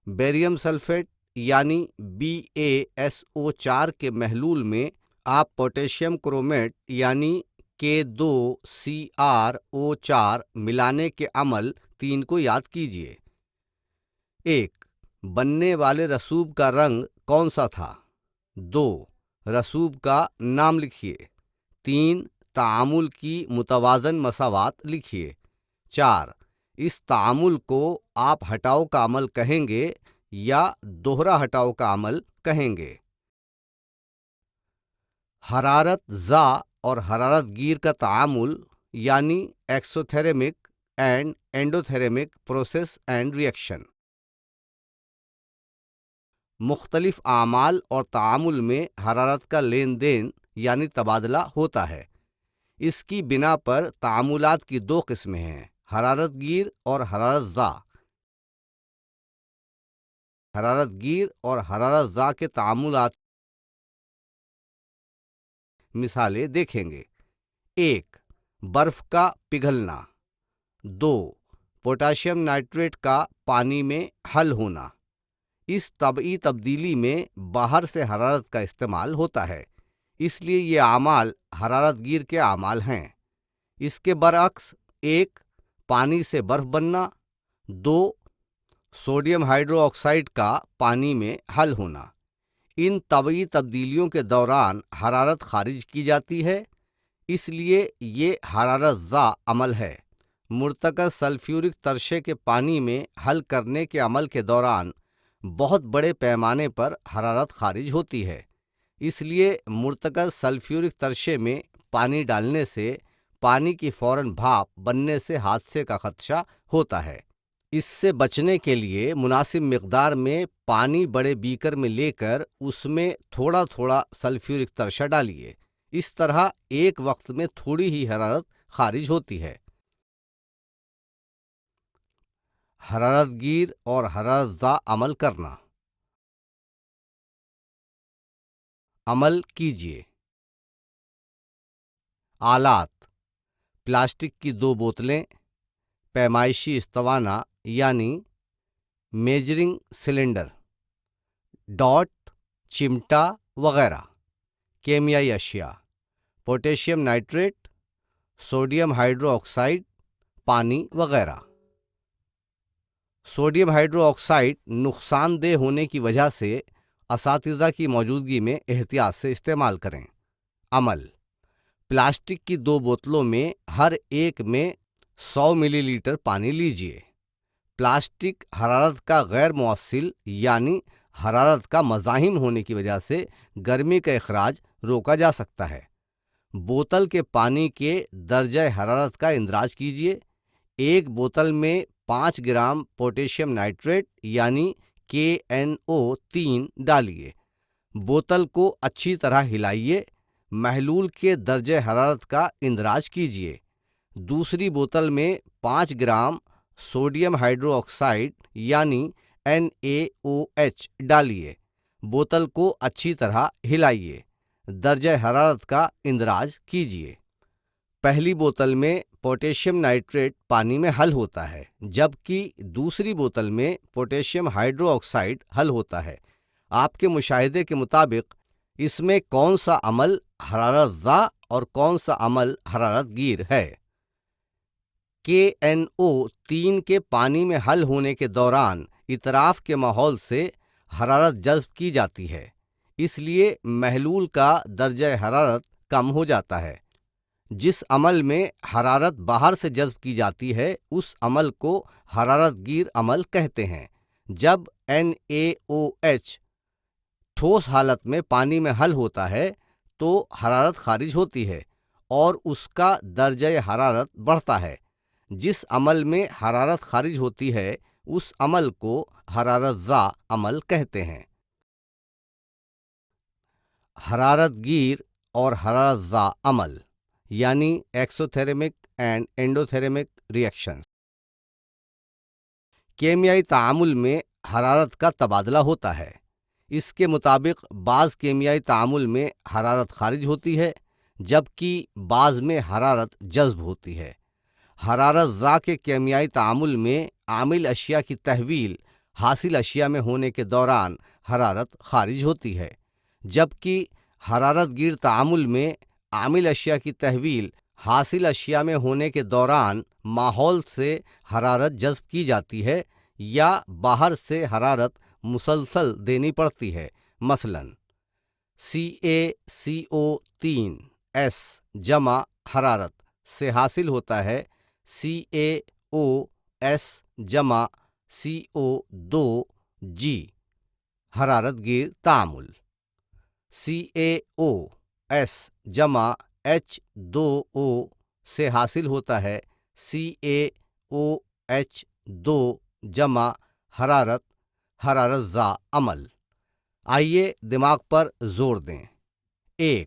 بیریم سلفیٹ یعنی BaSO4 کے محلول میں آپ پوٹیشیم کرومیٹ یعنی K2CrO4 ملانے کے عمل 3 کو یاد کیجیے۔ 1. بننے والے رسوب کا رنگ کون سا تھا؟ 2. رسوب کا نام لکھیے۔ 3. تعامل کی متوازن مساوات لکھیے۔ 4. اس تعامل کو آپ ہٹاؤ کا عمل کہیں گے یا دوہرا ہٹاؤ کا عمل کہیں گے؟ حرارت زا اور حرارت گیر کا تعامل یعنی exothermic and endothermic process and reaction. مختلف اعمال اور تعامل میں حرارت کا لین دین یعنی تبادلہ ہوتا ہے۔ اس کی بنا پر تعاملات کی 2 قسمیں ہیں، حرارت گیر اور حرارت زا۔ حرارت گیر اور حرارت زا کے تعاملات مثالیں دیکھیں گے۔ 1. برف کا پگھلنا۔ 2. پوٹاشیم نائٹریٹ کا پانی میں حل ہونا۔ اس طبعی تبدیلی میں باہر سے حرارت کا استعمال ہوتا ہے، اس لیے یہ اعمال حرارت گیر کے اعمال ہیں۔ اس کے برعکس 1. پانی سے برف بننا۔ 2. سوڈیم ہائیڈرو آکسائڈ کا پانی میں حل ہونا۔ ان طبعی تبدیلیوں کے دوران حرارت خارج کی جاتی ہے، اس لیے یہ حرارت زا عمل ہے۔ مرتکز سلفیورک ترشے کے پانی میں حل کرنے کے عمل کے دوران بہت بڑے پیمانے پر حرارت خارج ہوتی ہے، اس لیے مرتکز سلفیورک ترشے میں پانی ڈالنے سے پانی کی فوراً بھاپ بننے سے حادثے کا خدشہ ہوتا ہے۔ اس سے بچنے کے لیے مناسب مقدار میں پانی بڑے بیکر میں لے کر اس میں تھوڑا تھوڑا سلفیورک ترشہ ڈالیے۔ اس طرح ایک وقت میں تھوڑی ہی حرارت خارج ہوتی ہے۔ حرارت گیر اور حرارت زا عمل کرنا۔ عمل کیجیے۔ آلات: پلاسٹک کی 2 بوتلیں، پیمائشی استوانہ یعنی میجرنگ سلنڈر، ڈاٹ، چمٹا وغیرہ۔ کیمیائی اشیاء: potassium nitrate, sodium hydro oxide, پانی وغیرہ۔ سوڈیم ہائیڈرو آکسائڈ نقصان دہ ہونے کی وجہ سے اساتذہ کی موجودگی میں احتیاط سے استعمال کریں۔ عمل: پلاسٹک کی 2 بوتلوں میں ہر ایک میں 100 ملی لیٹر پانی لیجیے۔ پلاسٹک حرارت کا غیر مؤثر یعنی حرارت کا مزاحم ہونے کی وجہ سے گرمی کا اخراج روکا جا سکتا ہے۔ بوتل کے پانی کے درجہ حرارت کا اندراج کیجیے۔ ایک بوتل میں 5 گرام پوٹیشیم نائٹریٹ یعنی KNO3 ڈالیے۔ بوتل کو اچھی طرح ہلائیے۔ محلول کے درجہ حرارت کا اندراج کیجیے۔ دوسری بوتل میں 5 گرام سوڈیم ہائیڈرو آکسائڈ یعنی NaOH ڈالیے۔ بوتل کو اچھی طرح ہلائیے۔ درجہ حرارت کا اندراج کیجیے۔ پہلی بوتل میں پوٹیشیم نائٹریٹ پانی میں حل ہوتا ہے، جبکہ دوسری بوتل میں پوٹیشیم ہائیڈرو آکسائڈ حل ہوتا ہے۔ آپ کے مشاہدے کے مطابق اس میں کون سا عمل حرارت زا اور کون سا عمل حرارت گیر ہے؟ KNO3 کے پانی میں حل ہونے کے دوران اطراف کے ماحول سے حرارت جذب کی جاتی ہے، اس لیے محلول کا درجہ حرارت کم ہو جاتا ہے۔ جس عمل میں حرارت باہر سے جذب کی جاتی ہے اس عمل کو حرارت گیر عمل کہتے ہیں۔ جب NaOH ٹھوس حالت میں پانی میں حل ہوتا ہے تو حرارت خارج ہوتی ہے اور اس کا درجہ حرارت بڑھتا ہے۔ جس عمل میں حرارت خارج ہوتی ہے اس عمل کو حرارت زا عمل کہتے ہیں۔ حرارت گیر اور حرارت زا عمل یعنی ایکسوتھرمک اینڈ انڈوتھرمک ریئیکشنز۔ کیمیائی تعامل میں حرارت کا تبادلہ ہوتا ہے۔ اس کے مطابق بعض کیمیائی تعامل میں حرارت خارج ہوتی ہے جبکہ بعض میں حرارت جذب ہوتی ہے۔ حرارت زا کے کیمیائی تعامل میں عامل اشیاء کی تحویل حاصل اشیاء میں ہونے کے دوران حرارت خارج ہوتی ہے، جبکہ حرارت گیر تعامل میں عامل اشیاء کی تحویل حاصل اشیاء میں ہونے کے دوران ماحول سے حرارت جذب کی جاتی ہے یا باہر سے حرارت مسلسل دینی پڑتی ہے۔ مثلاً CaCO3S جمع حرارت سے حاصل ہوتا ہے CaOS جمع CO2G حرارت گیر تعامل۔ CaOS جمع H2O سے حاصل ہوتا ہے CaOH2 جمع حرارت زا عمل۔ آئیے دماغ پر زور دیں۔ 1.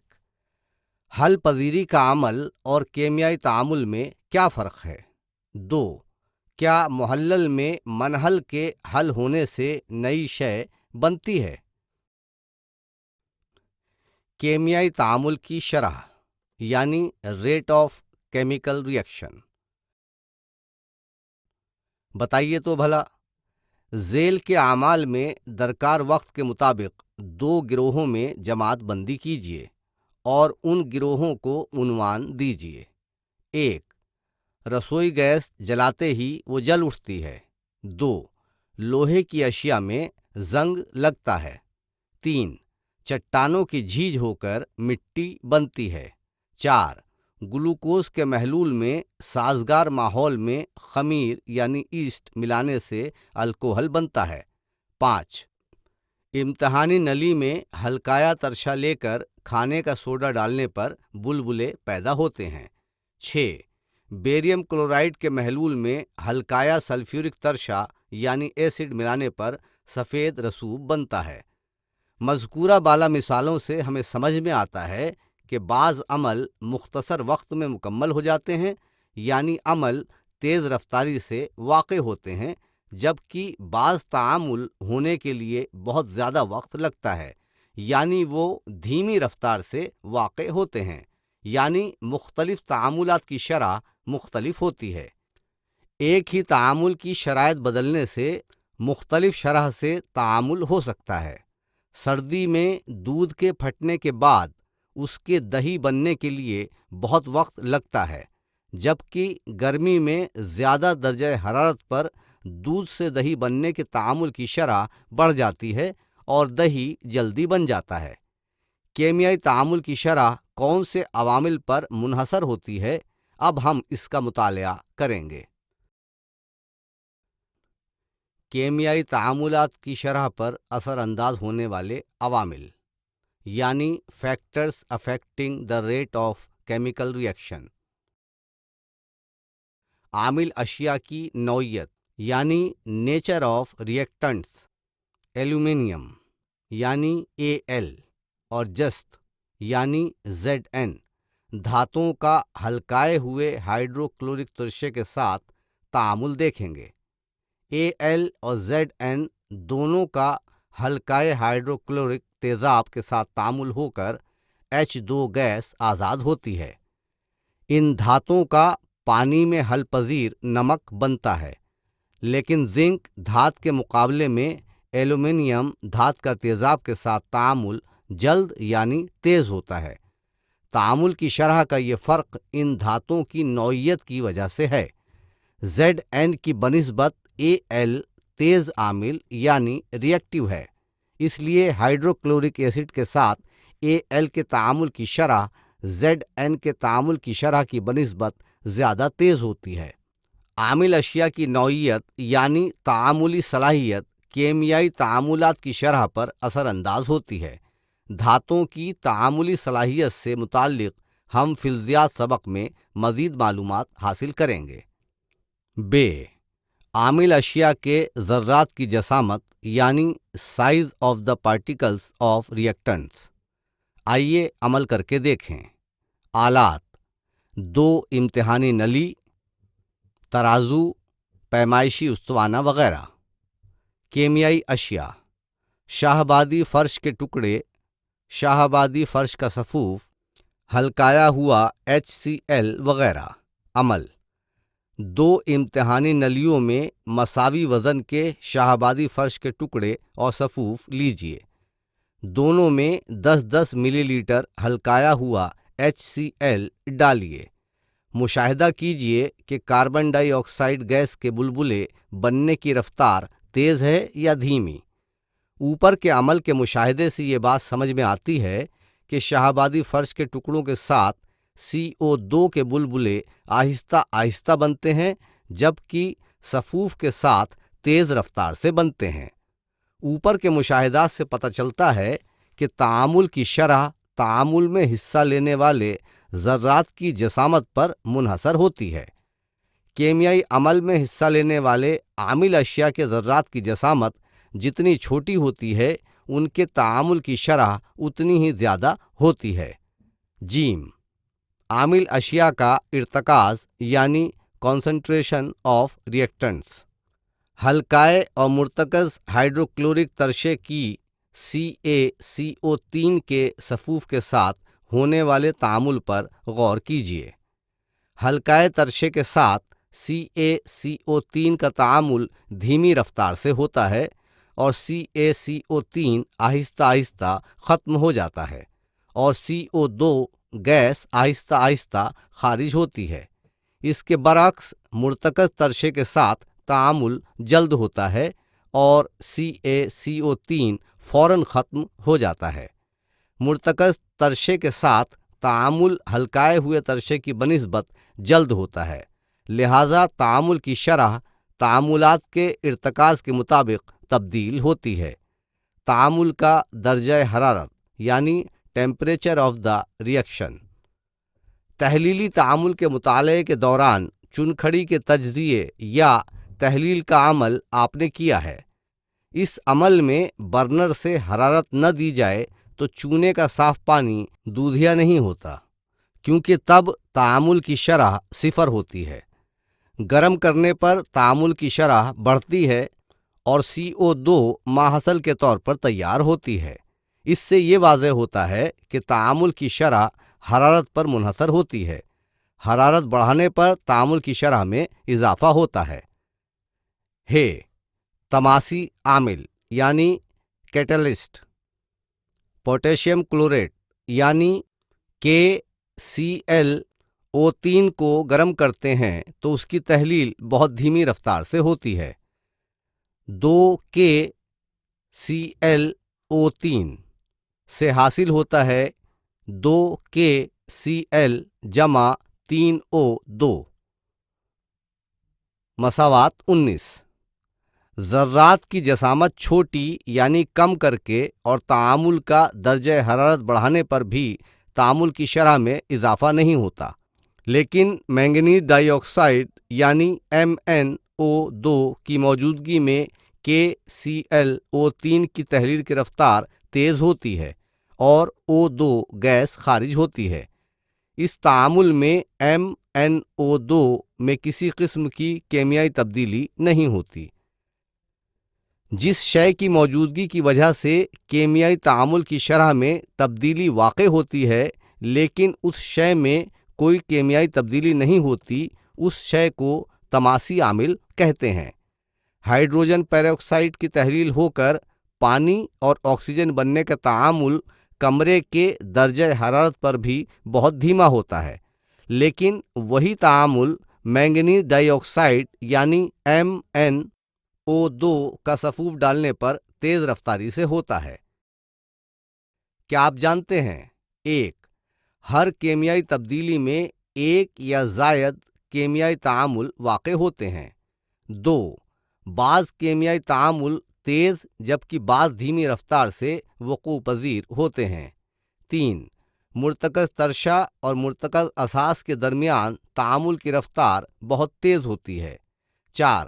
حل پذیری کا عمل اور کیمیائی تعامل میں کیا فرق ہے؟ 2. کیا محلل میں منحل کے حل ہونے سے نئی شے بنتی ہے؟ کیمیائی تعامل کی شرح یعنی ریٹ آف کیمیکل ریئیکشن بتائیے تو بھلا۔ ذیل کے اعمال میں درکار وقت کے مطابق 2 گروہوں میں جماعت بندی کیجیے اور ان گروہوں کو عنوان دیجیے۔ 1. رسوئی گیس جلاتے ہی وہ جل اٹھتی ہے۔ 2. لوہے کی اشیاء میں زنگ لگتا ہے۔ 3. چٹانوں کی جھیج ہو کر مٹی بنتی ہے۔ 4. گلوکوز کے محلول میں سازگار ماحول میں خمیر یعنی ایسٹ ملانے سے الکوہل بنتا ہے۔ 5. امتحانی نلی میں ہلکایا ترشہ لے کر کھانے کا سوڈا ڈالنے پر بلبلے پیدا ہوتے ہیں۔ 6. بیریم کلورائڈ کے محلول میں ہلکایا سلفیورک ترشہ یعنی ایسڈ ملانے پر سفید رسوب بنتا ہے۔ مذکورہ بالا مثالوں سے ہمیں سمجھ میں آتا ہے کہ بعض عمل مختصر وقت میں مکمل ہو جاتے ہیں، یعنی عمل تیز رفتاری سے واقع ہوتے ہیں، جبکہ بعض تعامل ہونے کے لیے بہت زیادہ وقت لگتا ہے، یعنی وہ دھیمی رفتار سے واقع ہوتے ہیں، یعنی مختلف تعاملات کی شرح مختلف ہوتی ہے۔ ایک ہی تعامل کی شرائط بدلنے سے مختلف شرح سے تعامل ہو سکتا ہے۔ سردی میں دودھ کے پھٹنے کے بعد اس کے دہی بننے کے لیے بہت وقت لگتا ہے، جبکہ گرمی میں زیادہ درجہ حرارت پر دودھ سے دہی بننے کے تعامل کی شرح بڑھ جاتی ہے اور دہی جلدی بن جاتا ہے۔ کیمیائی تعامل کی شرح کون سے عوامل پر منحصر ہوتی ہے، اب ہم اس کا مطالعہ کریں گے۔ کیمیائی تعاملات کی شرح پر اثر انداز ہونے والے عوامل، یعنی factors affecting the rate of chemical reaction. عامل اشیاء کی نوعیت، یعنی نیچر آف ریئیکٹنٹس۔ ایلومینیم یعنی Al اور جست یعنی Zn دھاتوں کا ہلکائے ہوئے ہائیڈروکلورک ترشے کے ساتھ تعامل دیکھیں گے۔ Al اور Zn دونوں کا ہلکائے ہائیڈروکلورک تیزاب کے ساتھ تعامل ہو کر H2 گیس آزاد ہوتی ہے۔ ان دھاتوں کا پانی میں حل پذیر نمک بنتا ہے، لیکن زنک دھات کے مقابلے میں ایلومینیم دھات کا تیزاب کے ساتھ تعامل جلد یعنی تیز ہوتا ہے۔ تعامل کی شرح کا یہ فرق ان دھاتوں کی نوعیت کی وجہ سے ہے۔ Zn کی بنسبت Al تیز عامل یعنی ریئیکٹیو ہے، اس لیے ہائیڈروکلورک ایسڈ کے ساتھ Al کے تعامل کی شرح Zn کے تعامل کی شرح کی بنسبت زیادہ تیز ہوتی ہے۔ عامل اشیاء کی نوعیت یعنی تعاملی صلاحیت کیمیائی تعاملات کی شرح پر اثر انداز ہوتی ہے۔ دھاتوں کی تعاملی صلاحیت سے متعلق ہم فلزیات سبق میں مزید معلومات حاصل کریں گے۔ عامل اشیاء کے ذرات کی جسامت یعنی size of the particles of reactants. آئیے عمل کر کے دیکھیں۔ آلات: 2 امتحانی نلی، ترازو، پیمائشی استوانہ وغیرہ۔ کیمیائی اشیاء: شاہ آبادی فرش کے ٹکڑے، شاہ آبادی فرش کا سفوف، ہلکایا ہوا HCl وغیرہ۔ عمل: 2 امتحانی نلیوں میں مساوی وزن کے شاہ آبادی فرش کے ٹکڑے اور سفوف لیجیے۔ دونوں میں 10-10 ملی لیٹر ہلکایا ہوا HCl ڈالیے۔ مشاہدہ کیجیے کہ کاربن ڈائی آکسائڈ گیس کے بلبلے بننے کی رفتار تیز ہے یا دھیمی۔ اوپر کے عمل کے مشاہدے سے یہ بات سمجھ میں آتی ہے کہ شاہ آبادی فرش کے ٹکڑوں کے ساتھ CO2 کے بلبلے آہستہ آہستہ بنتے ہیں، جبکہ سفوف کے ساتھ تیز رفتار سے بنتے ہیں۔ اوپر کے مشاہدات سے پتہ چلتا ہے کہ تعامل کی شرح تعامل میں حصہ لینے والے ذرات کی جسامت پر منحصر ہوتی ہے۔ کیمیائی عمل میں حصہ لینے والے عامل اشیاء کے ذرات کی جسامت جتنی چھوٹی ہوتی ہے، ان کے تعامل کی شرح اتنی ہی زیادہ ہوتی ہے۔ عامل اشیاء کا ارتکاز یعنی کنسنٹریشن آف ریئیکٹنٹس۔ ہلکائے اور مرتکز ہائیڈروکلورک ترشے کی CaCO3 کے سفوف کے ساتھ ہونے والے تعامل پر غور کیجیے۔ ہلکائے ترشے کے ساتھ CaCO3 کا تعامل دھیمی رفتار سے ہوتا ہے اور CaCO3 آہستہ آہستہ ختم ہو جاتا ہے اور CO2 گیس آہستہ آہستہ خارج ہوتی ہے۔ اس کے برعکس مرتکز ترشے کے ساتھ تعامل جلد ہوتا ہے اور CaCO3 فوراً ختم ہو جاتا ہے۔ مرتکز ترشے کے ساتھ تعامل ہلکائے ہوئے ترشے کی بنسبت جلد ہوتا ہے، لہذا تعامل کی شرح تعاملات کے ارتکاز کے مطابق تبدیل ہوتی ہے۔ تعامل کا درجہ حرارت یعنی ٹیمپریچر آف دا ریئیکشن۔ تحلیلی تعامل کے مطالعے کے دوران چنکھڑی کے تجزیے یا تحلیل کا عمل آپ نے کیا ہے۔ اس عمل میں برنر سے حرارت نہ دی جائے تو چونے کا صاف پانی دودھیا نہیں ہوتا، کیونکہ تب تعامل کی شرح صفر ہوتی ہے۔ گرم کرنے پر تعامل کی شرح بڑھتی ہے اور CO2 ماحصل کے طور پر تیار ہوتی ہے۔ اس سے یہ واضح ہوتا ہے کہ تعامل کی شرح حرارت پر منحصر ہوتی ہے۔ حرارت بڑھانے پر تعامل کی شرح میں اضافہ ہوتا ہے۔ تماسی عامل یعنی کیٹلسٹ۔ پوٹیشیم کلوریٹ یعنی KClO3 کو گرم کرتے ہیں تو اس کی تحلیل بہت دھیمی رفتار سے ہوتی ہے۔ 2KClO3 سے حاصل ہوتا ہے 2KCl جمع 3O2 مساوات 19۔ ذرات کی جسامت چھوٹی یعنی کم کر کے اور تعامل کا درجہ حرارت بڑھانے پر بھی تعامل کی شرح میں اضافہ نہیں ہوتا، لیکن مینگنیز ڈائی آکسائڈ یعنی MnO2 کی موجودگی میں KClO3 کی تحلیل کی رفتار تیز ہوتی ہے اور O2 گیس خارج ہوتی ہے۔ اس تعامل میں MnO2 میں کسی قسم کی کیمیائی تبدیلی نہیں ہوتی۔ جس شے کی موجودگی کی وجہ سے کیمیائی تعامل کی شرح میں تبدیلی واقع ہوتی ہے لیکن اس شے میں کوئی کیمیائی تبدیلی نہیں ہوتی، اس شے کو تماسی عامل کہتے ہیں۔ ہائیڈروجن پیری آکسائڈ کی تحلیل ہو کر پانی اور آکسیجن بننے کا تعامل کمرے کے درجہ حرارت پر بھی بہت دھیما ہوتا ہے، لیکن وہی تعامل مینگنیز ڈائی آکسائڈ یعنی MnO2 کا سفوف ڈالنے پر تیز رفتاری سے ہوتا ہے۔ کیا آپ جانتے ہیں؟ 1. ہر کیمیائی تبدیلی میں ایک یا زائد کیمیائی تعامل واقع ہوتے ہیں۔ 2. بعض کیمیائی تعامل تیز جبکہ بعض دھیمی رفتار سے وقوع پذیر ہوتے ہیں۔ 3. مرتکز ترشح اور مرتکز اساس کے درمیان تعامل کی رفتار بہت تیز ہوتی ہے۔ 4.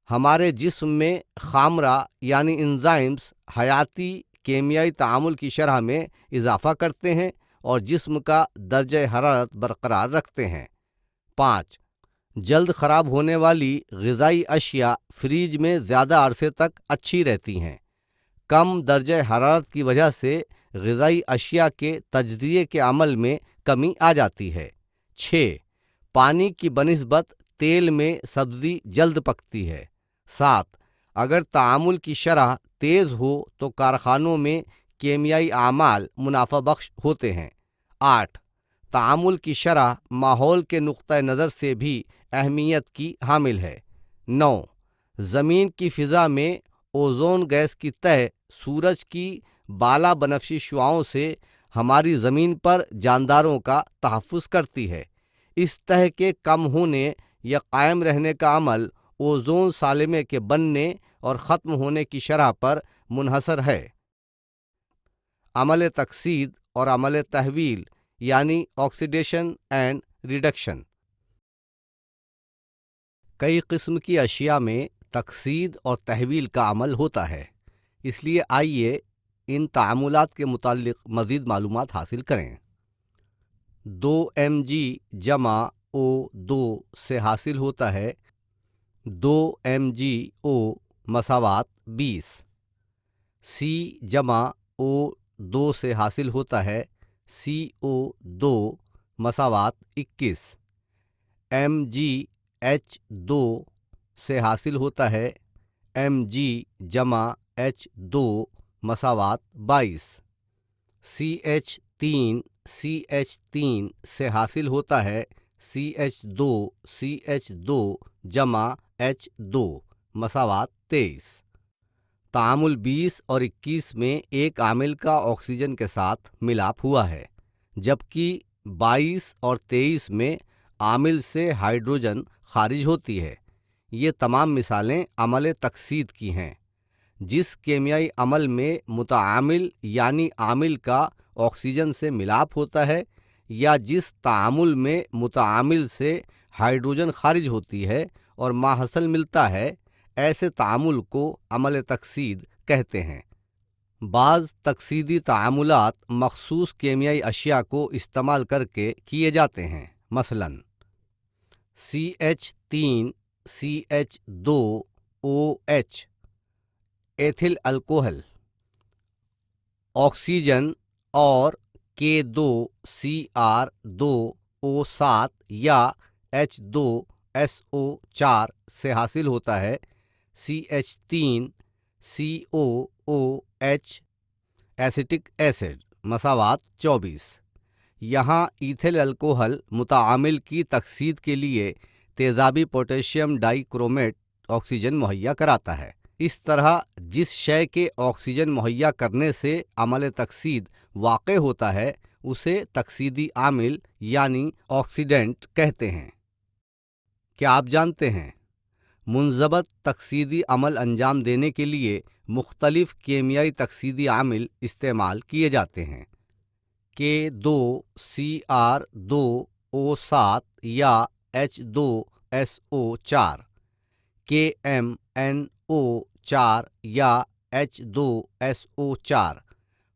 ہمارے جسم میں خامرہ یعنی انزائمز حیاتی کیمیائی تعامل کی شرح میں اضافہ کرتے ہیں اور جسم کا درجہ حرارت برقرار رکھتے ہیں۔ 5. جلد خراب ہونے والی غذائی اشیاء فریج میں زیادہ عرصے تک اچھی رہتی ہیں۔ کم درجہ حرارت کی وجہ سے غذائی اشیاء کے تجزیے کے عمل میں کمی آ جاتی ہے۔ 6. پانی کی بنسبت تیل میں سبزی جلد پکتی ہے۔ 7. اگر تعامل کی شرح تیز ہو تو کارخانوں میں کیمیائی اعمال منافع بخش ہوتے ہیں۔ 8. تعامل کی شرح ماحول کے نقطہ نظر سے بھی اہمیت کی حامل ہے۔ 9. زمین کی فضا میں اوزون گیس کی تہ سورج کی بالا بنفشی شعاعوں سے ہماری زمین پر جانداروں کا تحفظ کرتی ہے۔ اس تہ کے کم ہونے یا قائم رہنے کا عمل اوزون سالمے کے بننے اور ختم ہونے کی شرح پر منحصر ہے۔ عمل تکسید اور عمل تحویل یعنی آکسیڈیشن اینڈ ریڈکشن۔ کئی قسم کی اشیاء میں تکسید اور تحویل کا عمل ہوتا ہے، اس لیے آئیے ان تعاملات کے متعلق مزید معلومات حاصل کریں۔ 2Mg جمع O2 سے حاصل ہوتا ہے 2MgO مساوات 20۔ C جمع O2 سے حاصل ہوتا ہے CO2 مساوات 21۔ MgH2 سے حاصل ہوتا ہے Mg جمع H2 مساوات 22۔ CH3 سے حاصل ہوتا ہے CH2 جمع H2 مساوات 23۔ تعامل 20 اور 21 میں ایک عامل کا آکسیجن کے ساتھ ملاپ ہوا ہے، جبکہ 22 اور 23 میں عامل سے ہائیڈروجن خارج ہوتی ہے۔ یہ تمام مثالیں عمل تکسید کی ہیں۔ جس کیمیائی عمل میں متعامل یعنی عامل کا آکسیجن سے ملاپ ہوتا ہے یا جس تعامل میں متعامل سے ہائیڈروجن خارج ہوتی ہے اور ماحصل ملتا ہے، ایسے تعامل کو عمل تکسید کہتے ہیں۔ بعض تکسیدی تعاملات مخصوص کیمیائی اشیاء کو استعمال کر کے کیے جاتے ہیں، مثلاً CH3CH2OH ایتھل الکوہل، آکسیجن اور K2Cr2O7 یا H2SO4 سے حاصل ہوتا ہے CH3COOH ایسیٹک ایسڈ، مساوات 24۔ یہاں ایتھل الکوہل متعامل کی تکسید کے لیے تیزابی پوٹیشیم ڈائی کرومیٹ آکسیجن مہیا کراتا ہے۔ اس طرح جس شے کے آکسیجن مہیا کرنے سے عمل تکسید واقع ہوتا ہے اسے تکسیدی عامل یعنی آکسیڈنٹ کہتے ہیں۔ کیا آپ جانتے ہیں منضبط تکسیدی عمل انجام دینے کے لیے مختلف کیمیائی تکسیدی عامل استعمال کیے جاتے ہیں؟ K2Cr2O7 یا H2SO4، KMnO4 یا H2SO4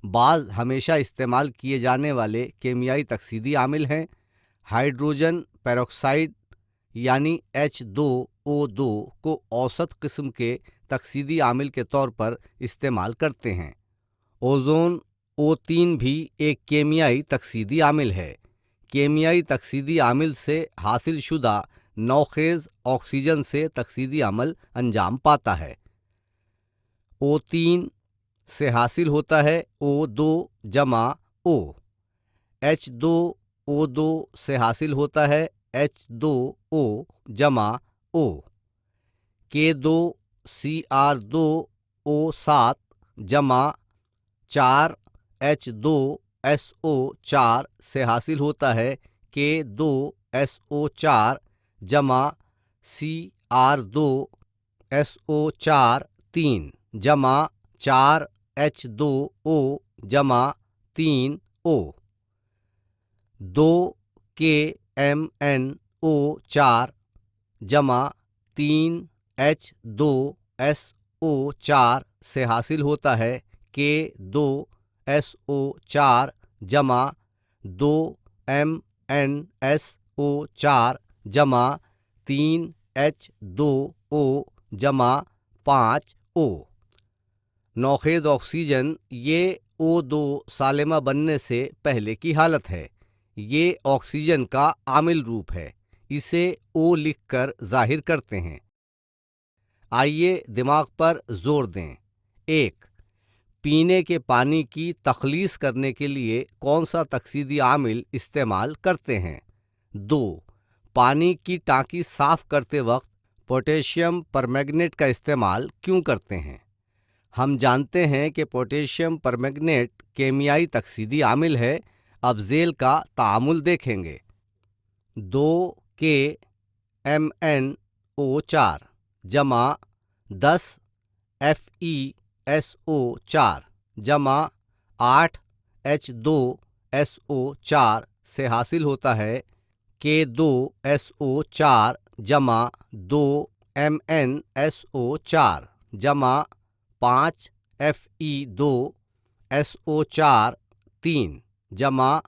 بعض ہمیشہ استعمال کیے جانے والے کیمیائی تکسیدی عامل ہیں۔ ہائیڈروجن پیروکسائڈ یعنی H2O2 کو اوسط قسم کے تکسیدی عامل کے طور پر استعمال کرتے ہیں۔ اوزون O3 بھی ایک کیمیائی تکسیدی عامل ہے۔ کیمیائی تکسیدی عامل سے حاصل شدہ نوخیز آکسیجن سے تکسیدی عمل انجام پاتا ہے۔ O3 سے حاصل ہوتا ہے O2 جمع O، H2O2 سے حاصل ہوتا ہے H2O جمع O، K2Cr2O7 جمع 4H2SO4 سے حاصل ہوتا ہے K2SO4 جمع Cr2SO4 3 جمع 4H2O جمع 3O، 2KMnO4 جمع 3H2SO4 سے حاصل ہوتا ہے K2SO4 جمع 2MnSO4 جمع 3H2O جمع 5O۔ نوخیز آکسیجن یہ O2 سالمہ بننے سے پہلے کی حالت ہے۔ یہ آکسیجن کا عامل روپ ہے، اسے O لکھ کر ظاہر کرتے ہیں۔ آئیے دماغ پر زور دیں۔ 1. پینے کے پانی کی تخلیص کرنے کے لیے کون سا تکسیدی عامل استعمال کرتے ہیں؟ 2. پانی کی ٹانکی صاف کرتے وقت پوٹیشیم پرمینگنیٹ کا استعمال کیوں کرتے ہیں؟ ہم جانتے ہیں کہ پوٹیشیم پرمینگنیٹ کیمیائی تکسیدی عامل ہے۔ اب ذیل کا تعامل دیکھیں گے۔ 2KMnO4 جمع 10FeSO4 جمع 8H2SO4 سے حاصل ہوتا ہے K2SO4 جمع 2MnSO4 جمع 5Fe2SO4 3 جمع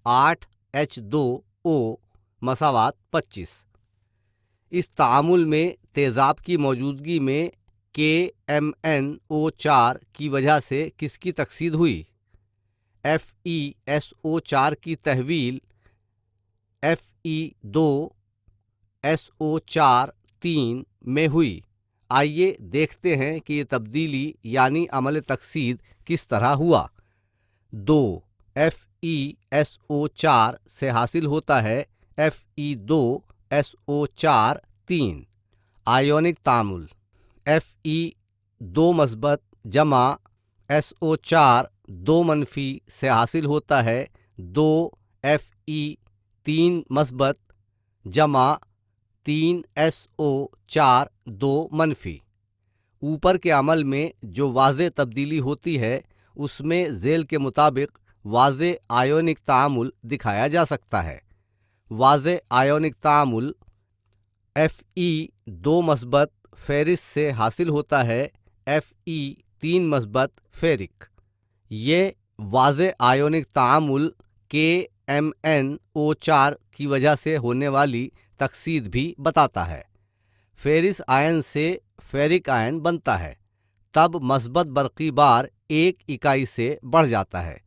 8H2O مساوات 25۔ اس تعامل میں تیزاب کی موجودگی میں KMnO4 کی وجہ سے کس کی تکسید ہوئی؟ FeSO4 کی تحویل Fe2SO4 3 میں ہوئی۔ آئیے دیکھتے ہیں کہ یہ تبدیلی یعنی عمل تکسید کس طرح ہوا۔ 2FeSO4 سے حاصل ہوتا ہے Fe2SO4 3۔ آیونک تعامل Fe2 مثبت جمع SO4 2 منفی سے حاصل ہوتا ہے 2Fe3 مثبت جمع 3SO4 2 منفی۔ اوپر کے عمل میں جو واضح تبدیلی ہوتی ہے اس میں ذیل کے مطابق واضح آیونک تعامل دکھایا جا سکتا ہے۔ واضح آیونک تعامل Fe2 مثبت فیرس سے حاصل ہوتا ہے Fe3 مثبت فیرک۔ یہ واضح آیونک تعامل KMnO4 کی وجہ سے ہونے والی تکسید بھی بتاتا ہے۔ فیرس آئن سے فیرک آئن بنتا ہے، تب مثبت برقی بار 1 اکائی سے بڑھ جاتا ہے۔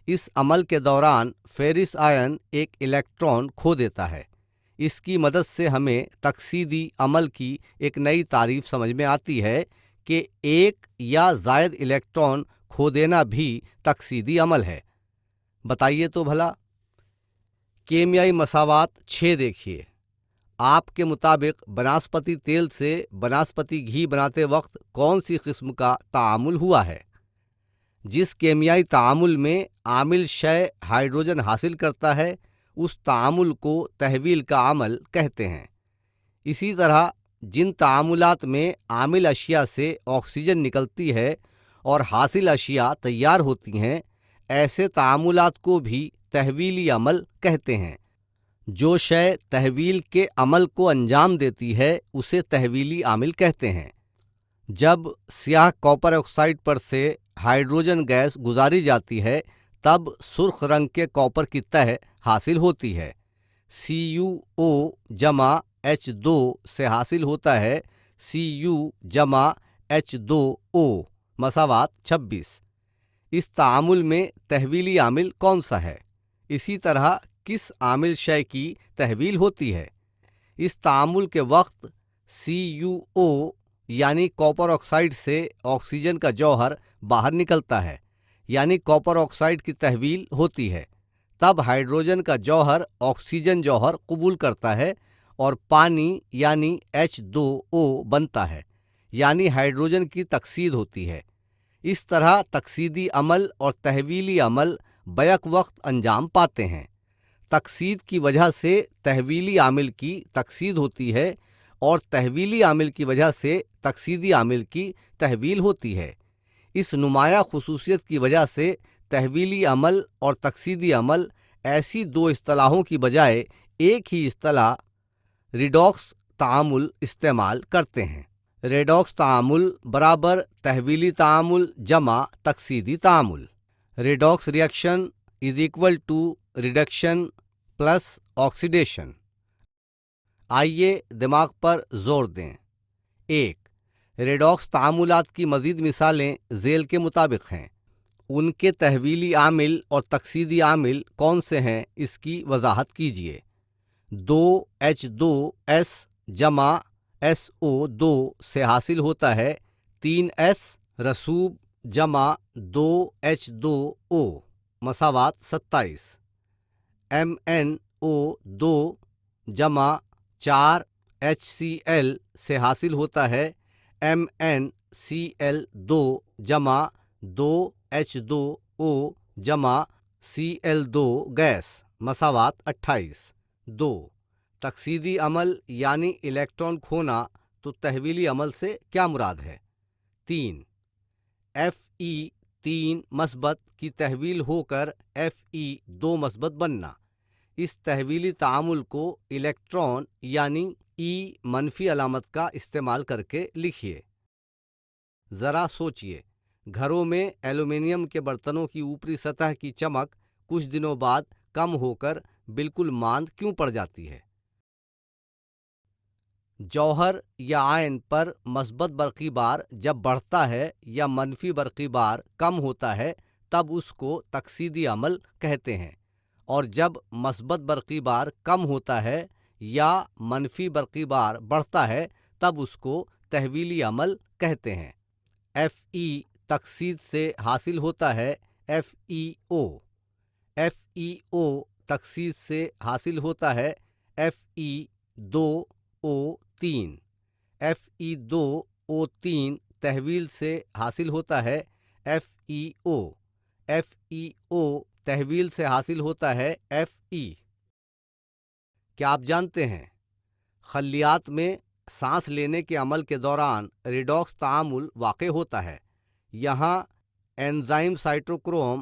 اس عمل کے دوران فیرس آئن ایک الیکٹران کھو دیتا ہے۔ اس کی مدد سے ہمیں تکسیدی عمل کی ایک نئی تعریف سمجھ میں آتی ہے کہ ایک یا زائد الیکٹران کھو دینا بھی تکسیدی عمل ہے۔ بتائیے تو بھلا کیمیائی مساوات 6 دیکھیے۔ آپ کے مطابق بناسپتی تیل سے بناسپتی گھی بناتے وقت کون سی قسم کا تعامل ہوا ہے؟ جس کیمیائی تعامل میں عامل شے ہائیڈروجن حاصل کرتا ہے اس تعامل کو تحویل کا عمل کہتے ہیں۔ اسی طرح جن تعاملات میں عامل اشیاء سے آکسیجن نکلتی ہے اور حاصل اشیاء تیار ہوتی ہیں، ایسے تعاملات کو بھی تحویلی عمل کہتے ہیں۔ جو شے تحویل کے عمل کو انجام دیتی ہے اسے تحویلی عامل کہتے ہیں۔ جب سیاہ کاپر آکسائڈ پر سے ہائیڈروجن گیس گزاری جاتی ہے تب سرخ رنگ کے کاپر کی تہ حاصل ہوتی ہے۔ CuO جمع H2 سے حاصل ہوتا ہے Cu جمع H2O مساوات 26۔ اس تعامل میں تحویلی عامل کون سا ہے؟ اسی طرح کس عامل شے کی تحویل ہوتی ہے؟ اس تعامل کے وقت CuO یعنی کاپر آکسائڈ سے آکسیجن کا جوہر باہر نکلتا ہے، یعنی کاپر آکسائڈ کی تحویل ہوتی ہے۔ تب ہائیڈروجن کا جوہر آکسیجن جوہر قبول کرتا ہے اور پانی یعنی H2O بنتا ہے، یعنی ہائیڈروجن کی تکسید ہوتی ہے۔ اس طرح تکسیدی عمل اور تحویلی عمل بیک وقت انجام پاتے ہیں۔ تکسید کی وجہ سے تحویلی عامل کی تکسید ہوتی ہے اور تحویلی عامل کی وجہ سے تکسیدی عامل کی تحویل ہوتی ہے۔ اس نمایاں خصوصیت کی وجہ سے تحویلی عمل اور تکسیدی عمل ایسی دو اصطلاحوں کی بجائے ایک ہی اصطلاح ریڈاکس تعامل استعمال کرتے ہیں۔ ریڈاکس تعامل برابر تحویلی تعامل جمع تکسیدی تعامل۔ Redox reaction is equal to reduction plus oxidation. آئیے دماغ پر زور دیں۔ 1. ریڈاکس تعاملات کی مزید مثالیں ذیل کے مطابق ہیں۔ ان کے تحویلی عامل اور تکسیدی عامل کون سے ہیں اس کی وضاحت کیجیے۔ 2H2S جمع SO2 سے حاصل ہوتا ہے 3S رسوب جمع 2H2O مساوات 27۔ MnO2 جمع 4HCl سے حاصل ہوتا ہے MnCl2 جمع 2H2O جمع Cl2 گیس مساوات 28۔ 2. تکسیدی عمل یعنی الیکٹران کھونا تو تحویلی عمل سے کیا مراد ہے؟ 3. Fe3 مثبت کی تحویل ہو کر Fe2 مثبت بننا۔ اس تحویلی تعامل کو الیکٹران یعنی E منفی علامت کا استعمال کر کے لکھیے۔ ذرا سوچئے، گھروں میں ایلومینیم کے برتنوں کی اوپری سطح کی چمک کچھ دنوں بعد کم ہو کر بالکل ماند کیوں پڑ جاتی ہے؟ جوہر یا آئن پر مثبت برقی بار جب بڑھتا ہے یا منفی برقی بار کم ہوتا ہے تب اس کو تکسیدی عمل کہتے ہیں، اور جب مثبت برقی بار کم ہوتا ہے یا منفی برقی بار بڑھتا ہے تب اس کو تحویلی عمل کہتے ہیں۔ Fe تکسید سے حاصل ہوتا ہے FeO۔ FeO تکسید سے حاصل ہوتا ہے Fe2O3۔ Fe2O3 تحویل سے حاصل ہوتا ہے FeO۔ FeO تحویل سے حاصل ہوتا ہے Fe۔ کیا آپ جانتے ہیں خلیات میں سانس لینے کے عمل کے دوران ریڈاکس تعامل واقع ہوتا ہے؟ یہاں enzyme cytochrome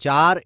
4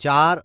4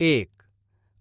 1.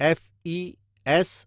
FeS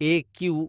Aq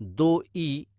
2E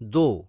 2.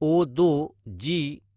O2G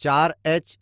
4H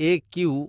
Aq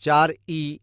4E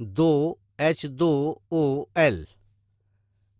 2H2OL।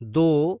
2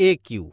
Aq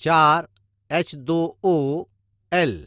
4 H2OL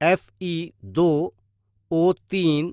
Fe2O3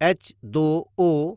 H2OS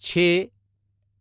6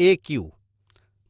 Aq।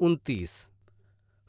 29।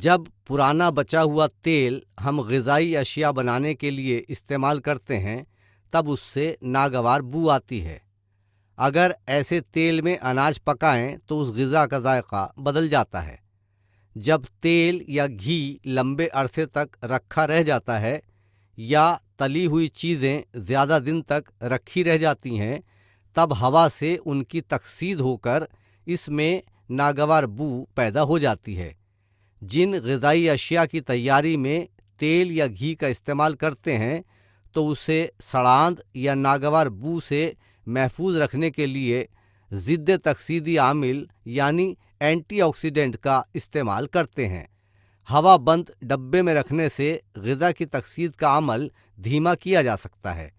جب پرانا بچا ہوا تیل ہم غذائی اشیاء بنانے کے لیے استعمال کرتے ہیں تب اس سے ناگوار بو آتی ہے۔ اگر ایسے تیل میں اناج پکائیں تو اس غذا کا ذائقہ بدل جاتا ہے۔ جب تیل یا گھی لمبے عرصے تک رکھا رہ جاتا ہے یا تلی ہوئی چیزیں زیادہ دن تک رکھی رہ جاتی ہیں تب ہوا سے ان کی تکثیر ہو کر اس میں ناگوار بو پیدا ہو جاتی ہے۔ جن غذائی اشیاء کی تیاری میں تیل یا گھی کا استعمال کرتے ہیں تو اسے سڑاند یا ناگوار بو سے محفوظ رکھنے کے لیے ضد تکسیدی عامل یعنی اینٹی آکسیڈنٹ کا استعمال کرتے ہیں۔ ہوا بند ڈبے میں رکھنے سے غذا کی تکسیر کا عمل دھیما کیا جا سکتا ہے۔